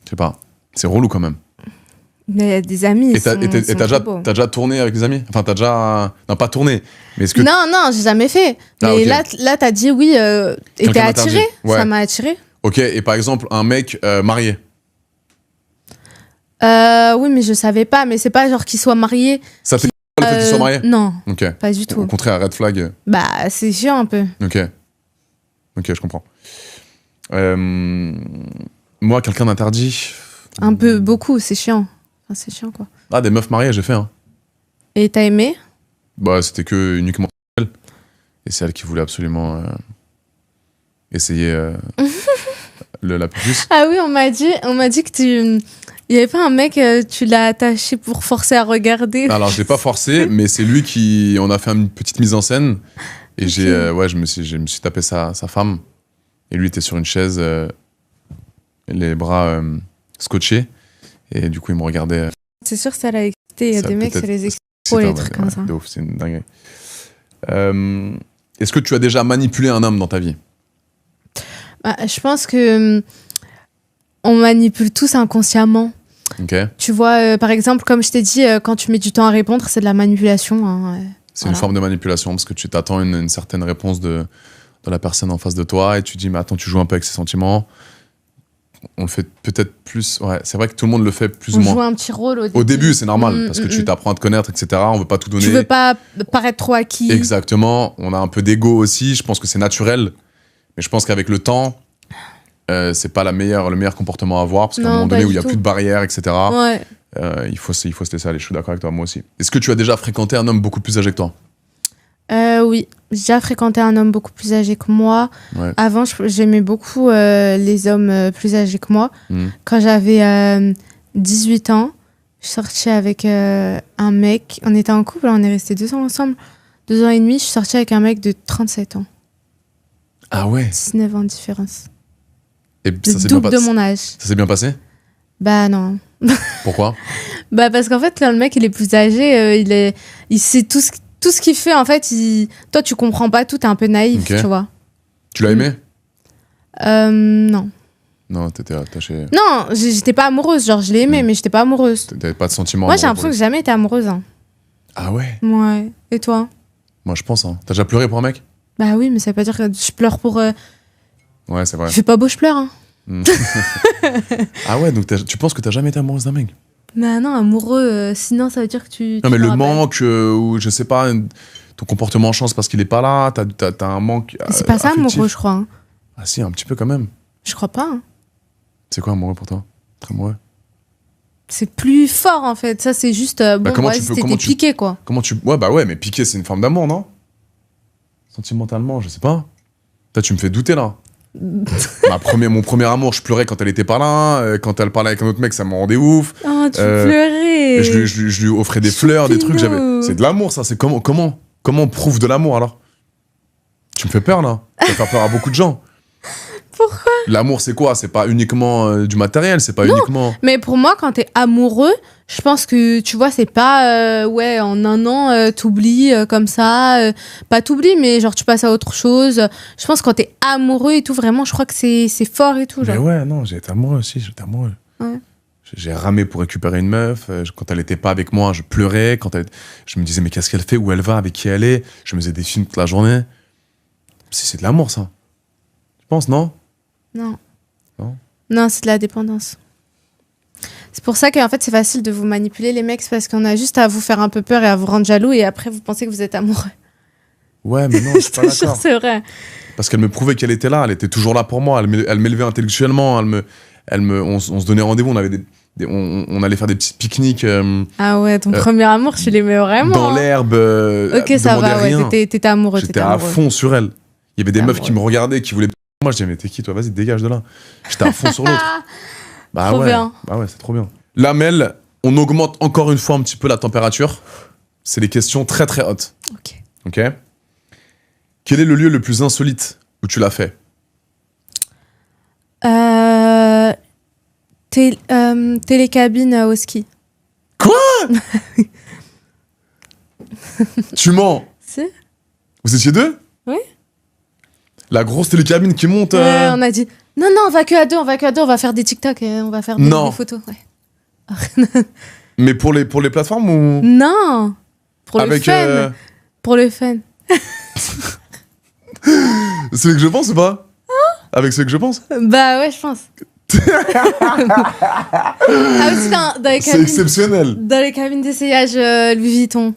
je sais pas. C'est relou quand même. Mais des amis, Et t'as t'as déjà tourné avec des amis? Enfin, t'as déjà... Non, pas tourné, mais est-ce que... Non, j'ai jamais fait. Ah, Mais ok. là, t'as dit oui, et t'es Quelqu'un attiré. d'interdit. Ouais. Ça m'a attiré. Ok, et par exemple, un mec marié. Oui, mais je savais pas. Mais c'est pas genre qu'il soit marié. Ça fait le fait qu'il soit marié? Non, Ok. pas du tout. Au contraire, red flag. Bah, c'est chiant un peu. Ok, je comprends. Moi, quelqu'un d'interdit... Un peu, beaucoup, c'est chiant. Enfin, c'est chiant, quoi. Ah, des meufs mariées, j'ai fait, hein. Et t'as aimé? Bah, c'était que uniquement elle. Et c'est elle qui voulait absolument essayer la plus. Ah oui, on m'a dit que tu... Il y avait pas un mec, tu l'as attaché pour forcer à regarder. Alors, je l'ai pas forcé, mais c'est lui qui... On a fait une petite mise en scène. Et Ok. je me suis tapé sa femme. Et lui était sur une chaise, les bras scotchés. Et du coup, il me regardait. C'est sûr que ça l'a excité. Il y a Ça des mecs, peut-être- ça les excite C'est trop, les un- trucs ouais, comme ça. de ouf, c'est une dinguerie. Est-ce que tu as déjà manipulé un homme dans ta vie? Bah, je pense que on manipule tous inconsciemment. Ok. Tu vois, par exemple, comme je t'ai dit, quand tu mets du temps à répondre, c'est de la manipulation. Hein, C'est Voilà. une forme de manipulation parce que tu t'attends une certaine réponse de la personne en face de toi et tu dis mais attends, tu joues un peu avec ses sentiments. on le fait peut-être plus. Ouais, c'est vrai que tout le monde le fait plus On ou moins. joue un petit rôle au début. Au début, c'est normal, parce que tu t'apprends à te connaître, etc. On veut pas tout donner. Tu veux pas paraître trop acquis. Exactement. On a un peu d'ego aussi. Je pense que c'est naturel. Mais je pense qu'avec le temps, c'est pas le meilleur comportement à avoir. Parce qu'à un moment donné où il y a plus de barrières, etc. Ouais. Il faut se laisser aller. Je suis d'accord avec toi, moi aussi. Est-ce que tu as déjà fréquenté un homme beaucoup plus âgé que toi? Oui, j'ai déjà fréquenté un homme beaucoup plus âgé que moi. Ouais. Avant, j'aimais beaucoup les hommes plus âgés que moi. Quand j'avais 18 ans, je sortais avec un mec. On était en couple, on est restés 2 ans ensemble. 2 ans et demi, je suis sortie avec un mec de 37 ans. Ah ouais? 19 ans de différence. Et Le double de mon âge. Ça s'est bien passé? Bah non. Pourquoi? Bah parce qu'en fait, quand le mec il est plus âgé, il sait tout ce qu'il fait. En fait, toi tu comprends pas tout, t'es un peu naïf, Okay. tu vois. Tu l'as aimé? Non. Non, t'étais attachée. Non, j'étais pas amoureuse. Genre, je l'ai aimé, mais j'étais pas amoureuse. T'avais pas de sentiments? Moi, j'ai l'impression que j'ai jamais été amoureuse. Hein. Ah ouais? Ouais. Et toi? Moi, je pense. Hein. T'as déjà pleuré pour un mec? Bah oui, mais ça veut pas dire que je pleure pour. Ouais, c'est vrai. Je fais pas beau, je pleure. Hein. Ah ouais, donc tu penses que t'as jamais été amoureuse d'un mec? Bah non, amoureux, sinon ça veut dire que tu. Non, mais le manque, ou je sais pas, ton comportement change parce qu'il est pas là, t'as un manque. C'est pas ça, affectif. amoureux, je crois. Hein. Ah si, un petit peu quand même. Je crois pas. Hein. C'est quoi amoureux pour toi? Très amoureux. C'est plus fort en fait. Ça, c'est juste. Bon, comment ouais, c'était piqué quoi. Comment tu. Ouais, bah ouais, mais piqué, c'est une forme d'amour, non? Sentimentalement, je sais pas. Toi, tu me fais douter là. Mon premier amour, je pleurais quand elle était pas là. Quand elle parlait avec un autre mec, ça me rendait ouf. Oh, tu pleurais. Je lui offrais des fleurs, des trucs. C'est de l'amour, ça. C'est comment on prouve de l'amour alors? Tu me fais peur là. Tu vas faire peur à beaucoup de gens. Pourquoi? L'amour, c'est quoi? C'est pas uniquement du matériel, c'est pas uniquement. Mais pour moi, quand t'es amoureux, je pense que tu vois, c'est pas ouais, en un an, t'oublies comme ça. Pas t'oublies, mais genre tu passes à autre chose. Je pense que quand t'es amoureux et tout, vraiment, je crois que c'est fort et tout. Genre. Mais ouais, non, j'ai été amoureux aussi, j'étais amoureux. Ouais. J'ai ramé pour récupérer une meuf. Quand elle était pas avec moi, je pleurais. Je me disais, mais qu'est-ce qu'elle fait? Où elle va? Avec qui elle est? Je me faisais des films toute la journée. C'est de l'amour, ça. Tu penses, non? Non. Non? Non, c'est de la dépendance. C'est pour ça qu'en fait, c'est facile de vous manipuler, les mecs, parce qu'on a juste à vous faire un peu peur et à vous rendre jaloux, et après, vous pensez que vous êtes amoureux. Ouais, mais non, je suis pas d'accord. C'est vrai. Parce qu'elle me prouvait qu'elle était là, elle était toujours là pour moi, elle m'élevait intellectuellement, on se donnait rendez-vous, on allait faire des petits pique-niques. Ah ouais, ton premier amour, tu l'aimais vraiment. Dans l'herbe. Ok, ça va, ouais, t'étais amoureux. J'étais à fond sur elle. Il y avait des meufs qui me regardaient, qui voulaient. Moi, je disais, mais t'es qui toi? Vas-y, dégage de là. J'étais à fond sur l'autre. Bah trop ouais. bien. Bah ouais, c'est trop bien. Là, Mel, on augmente encore une fois un petit peu la température. C'est des questions très très hautes. Ok. Quel est le lieu le plus insolite où tu l'as fait? Télécabine au ski. Quoi? Tu mens? Si. Vous étiez deux? Oui. La grosse télécabine qui monte. Ouais, on a dit non, on va que à deux, on va faire des TikTok et on va faire des photos. Ouais. Mais pour les plateformes ou? Non. Pour le fun. Pour le fun. C'est ce que je pense ou pas? Avec ce que je pense? Bah ouais, je pense. Aussi dans les cabines, c'est exceptionnel. Dans les cabines d'essayage Louis Vuitton.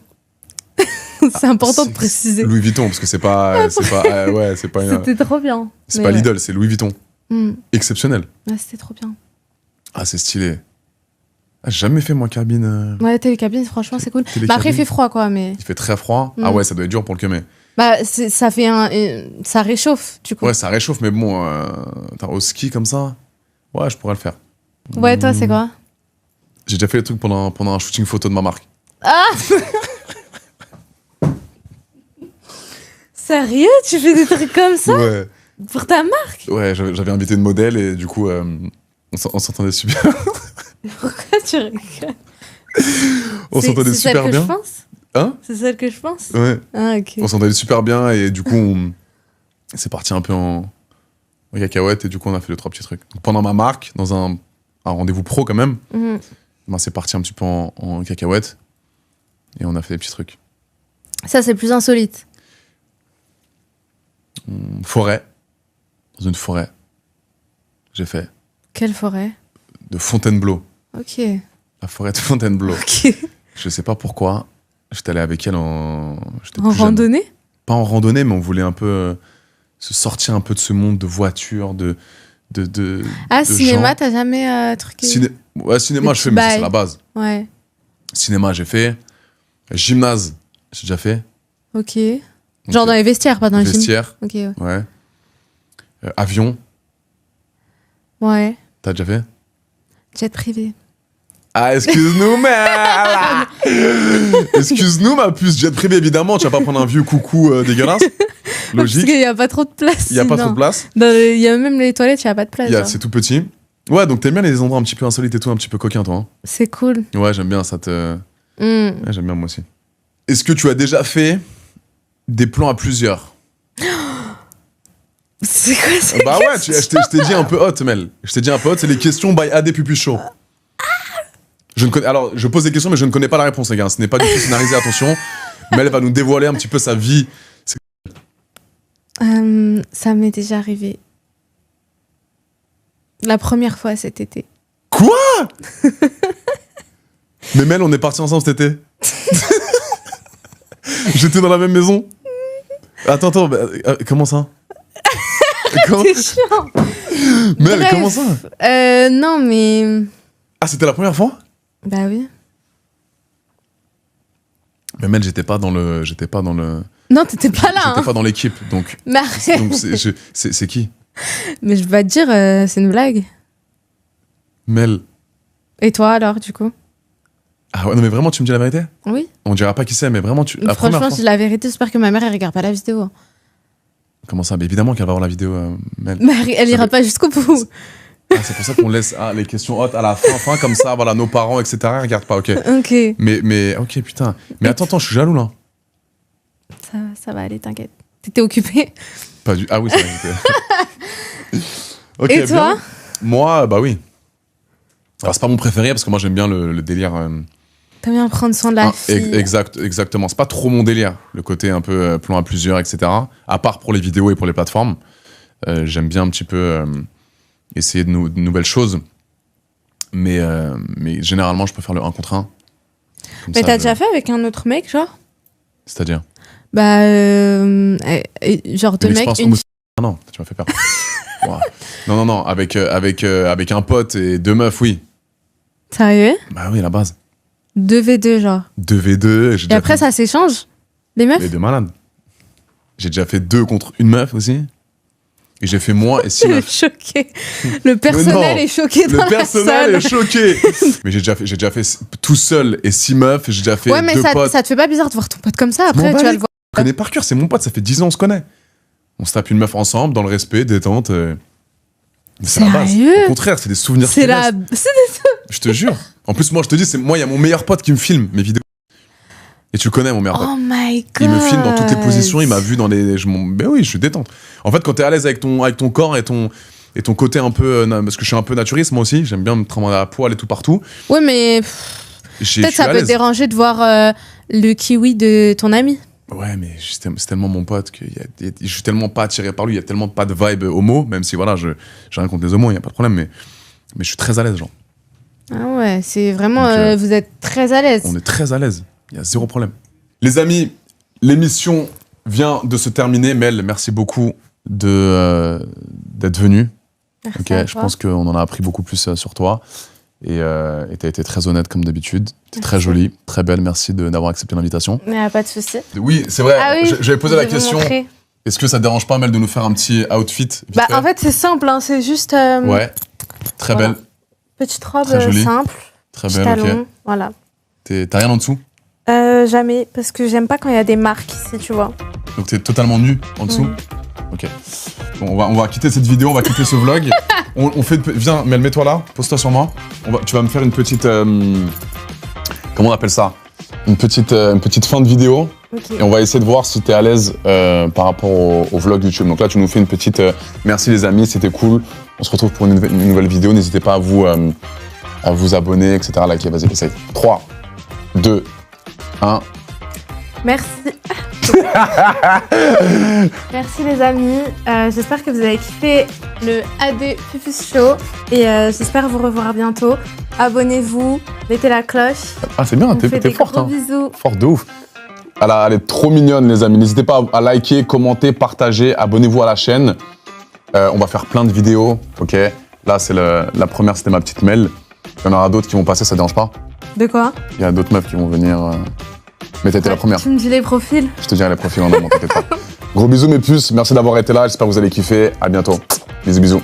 C'est important de préciser. Louis Vuitton, parce que c'est pas une. C'était trop bien. C'est pas Lidl, c'est Louis Vuitton. Exceptionnel. Ouais, c'était trop bien. Ah, c'est stylé. Ah, j'ai jamais fait moi cabine. Ouais, télécabine, franchement, c'est cool. Bah après, il fait froid, quoi, mais. Il fait très froid. Ah ouais, ça doit être dur pour le quemer. Bah, ça fait ça réchauffe, du coup. Ouais, ça réchauffe, mais bon, au ski comme ça, ouais, je pourrais le faire. Ouais, toi, c'est quoi? J'ai déjà fait des trucs pendant un shooting photo de ma marque. Ah. Sérieux? Tu fais des trucs comme ça? Ouais. Pour ta marque? Ouais, j'avais invité une modèle et du coup, on s'entendait super. Pourquoi tu rigoles? On s'entendait super bien. C'est celle que je pense? Hein? C'est celle que je pense? Ouais. Ah, ok. On s'entendait super bien et du coup, c'est parti un peu en cacahuète et du coup, on a fait 2-3 petits trucs. Donc, pendant ma marque, dans un rendez-vous pro quand même, ben, c'est parti un petit peu en cacahuète et on a fait des petits trucs. Ça, c'est plus insolite. Forêt. Dans une forêt. J'ai fait. Quelle forêt? De Fontainebleau. Ok. La forêt de Fontainebleau. Ok. Je sais pas pourquoi. J'étais allé avec elle en randonnée? Pas en randonnée, mais on voulait un peu se sortir un peu de ce monde de voitures, de cinéma, gens. t'as jamais truqué? Ouais, cinéma, je fais, mais ça, c'est la base. Ouais. Cinéma, j'ai fait. Gymnase, j'ai déjà fait. Ok. Genre dans les vestiaires, pas dans les vestiaires. Ok. Ouais. Avion. Ouais. T'as déjà fait? Jet privé. Ah, excuse-nous, mais... Excuse-nous, ma puce. Jet privé, évidemment. Tu vas pas prendre un vieux coucou dégueulasse. Logique. Parce qu'il y a pas trop de place. Il y a pas trop de place. Il y a même les toilettes, il y a pas de place. C'est tout petit. Ouais, donc t'aimes bien les endroits un petit peu insolites et tout, un petit peu coquins, toi. Hein. C'est cool. Ouais, j'aime bien ça. Ouais, j'aime bien moi aussi. Est-ce que tu as déjà fait des plans à plusieurs? C'est quoi ça? Bah ouais, je t'ai dit un peu hot, Mel. Je t'ai dit un peu hot, c'est les questions by AD Pupu Show. Alors, je pose des questions, mais je ne connais pas la réponse, les gars. Ce n'est pas du tout scénarisé, attention. Mel va nous dévoiler un petit peu sa vie. Ça m'est déjà arrivé. La première fois cet été. Quoi? Mais Mel, on est partis ensemble cet été. J'étais dans la même maison. Attends, comment ça? C'est chiant. Mel, bref, comment ça? Non, mais... Ah, c'était la première fois? Bah oui. Mais Mel, j'étais pas dans le... Non, t'étais pas là. J'étais pas dans l'équipe, donc... Mais arrête. Donc c'est qui? Mais je vais te dire, c'est une blague. Mel. Et toi, alors, du coup? Ah ouais, non mais vraiment, tu me dis la vérité? Oui. On dira pas qui c'est, mais vraiment, franchement, c'est la vérité. J'espère que ma mère, elle regarde pas la vidéo. Comment ça? Mais évidemment qu'elle va voir la vidéo, Mel. Mais elle ira pas jusqu'au bout. Ah, c'est pour ça qu'on laisse les questions hautes à la fin, comme ça, voilà, nos parents, etc. Ils regardent pas, ok. Ok. Mais ok, putain. Mais attends, je suis jaloux, là. Ça va aller, t'inquiète. T'étais occupé? Pas du... Ah oui, c'est vrai. Okay, et toi? Moi, bah oui. Alors, c'est pas mon préféré, parce que moi, j'aime bien le délire... T'aimes bien prendre soin de la fille. Exactement. C'est pas trop mon délire, le côté un peu plan à plusieurs, etc. À part pour les vidéos et pour les plateformes. J'aime bien un petit peu essayer de nouvelles choses. Mais généralement, je préfère le 1 contre 1. Mais t'as déjà fait avec un autre mec, genre? C'est-à-dire? Bah, genre deux mecs, une... Ah non, tu m'as fait peur. Wow. Non, avec un pote et 2 meufs, oui. Sérieux? Bah oui, la base. 2v2, genre. 2v2. Et après, ça s'échange? Les meufs? Les 2 malades. J'ai déjà fait 2 contre 1 meuf aussi. Et j'ai fait moi et 6 meufs. Choqué. Le personnel est choqué dans la salle. Le personnel est choqué. Mais j'ai déjà fait tout seul et 6 meufs. J'ai déjà fait 2 potes. Ouais, mais ça te fait pas bizarre de voir ton pote comme ça? Après, tu vas le voir. Je connais par cœur, c'est mon pote, ça fait 10 ans on se connaît. On se tape une meuf ensemble, dans le respect, détente. C'est la base. Au contraire, c'est des souvenirs. Je te jure. En plus, moi, je te dis, il y a mon meilleur pote qui me filme mes vidéos. Et tu le connais, mon meilleur pote. Oh my God. Il me filme dans toutes les positions, il m'a vu dans les... Ben oui, je suis détente. En fait, quand t'es à l'aise avec ton corps et ton côté un peu... parce que je suis un peu naturiste, moi aussi. J'aime bien me tremper à poil et tout partout. Ouais, mais... Peut-être ça peut te déranger de voir le kiwi de ton ami. Ouais, mais c'est tellement mon pote que je suis tellement pas attiré par lui, il y a tellement pas de vibe homo, même si voilà, j'ai rien contre les homos, il y a pas de problème, mais je suis très à l'aise, genre. Ah ouais, c'est vraiment... Donc, vous êtes très à l'aise. On est très à l'aise, il y a 0 problème. Les amis, l'émission vient de se terminer. Mel, merci beaucoup d'être venu. Merci je pense qu'on en a appris beaucoup plus sur toi. Et t'as été très honnête comme d'habitude. T'es très jolie, très belle. Merci d'avoir accepté l'invitation. Mais pas de souci. Oui, c'est vrai. Ah oui, j'avais posé la question. Est-ce que ça te dérange pas, Mel, de nous faire un petit outfit Bah, en fait, c'est simple. Hein, c'est juste... Ouais, très belle. Petite robe simple. Très belle, talons, ok. Voilà. T'as rien en dessous? Jamais, parce que j'aime pas quand il y a des marques ici, tu vois. Donc t'es totalement nue en dessous? Ok. Bon, on va quitter cette vidéo, on va quitter ce vlog. On fait viens, Mel, mets-toi là, pose-toi sur moi. Tu vas me faire une petite... comment on appelle ça? Une petite fin de vidéo. Okay. Et on va essayer de voir si t'es à l'aise par rapport au vlog YouTube. Donc là, tu nous fais une petite... merci les amis, c'était cool. On se retrouve pour une nouvelle vidéo. N'hésitez pas à vous abonner, etc. Liker, vas-y, essaye. 3, 2, 1... Merci. Merci les amis. J'espère que vous avez kiffé le AD Pupus Show. Et j'espère vous revoir bientôt. Abonnez-vous, mettez la cloche. Ah, c'est bien, t'es forte. Gros bisous. Forte de ouf. Elle est trop mignonne, les amis. N'hésitez pas à liker, commenter, partager. Abonnez-vous à la chaîne. On va faire plein de vidéos, ok? Là, c'est la première, c'était ma petite Mel. Il y en aura d'autres qui vont passer, ça te dérange pas? De quoi? Il y a d'autres meufs qui vont venir. Mais t'étais la première. Tu me dis les profils? Je te dirai les profils en amont, t'inquiète pas. Gros bisous mes puces, merci d'avoir été là, j'espère que vous allez kiffer. À bientôt. Bisous, bisous.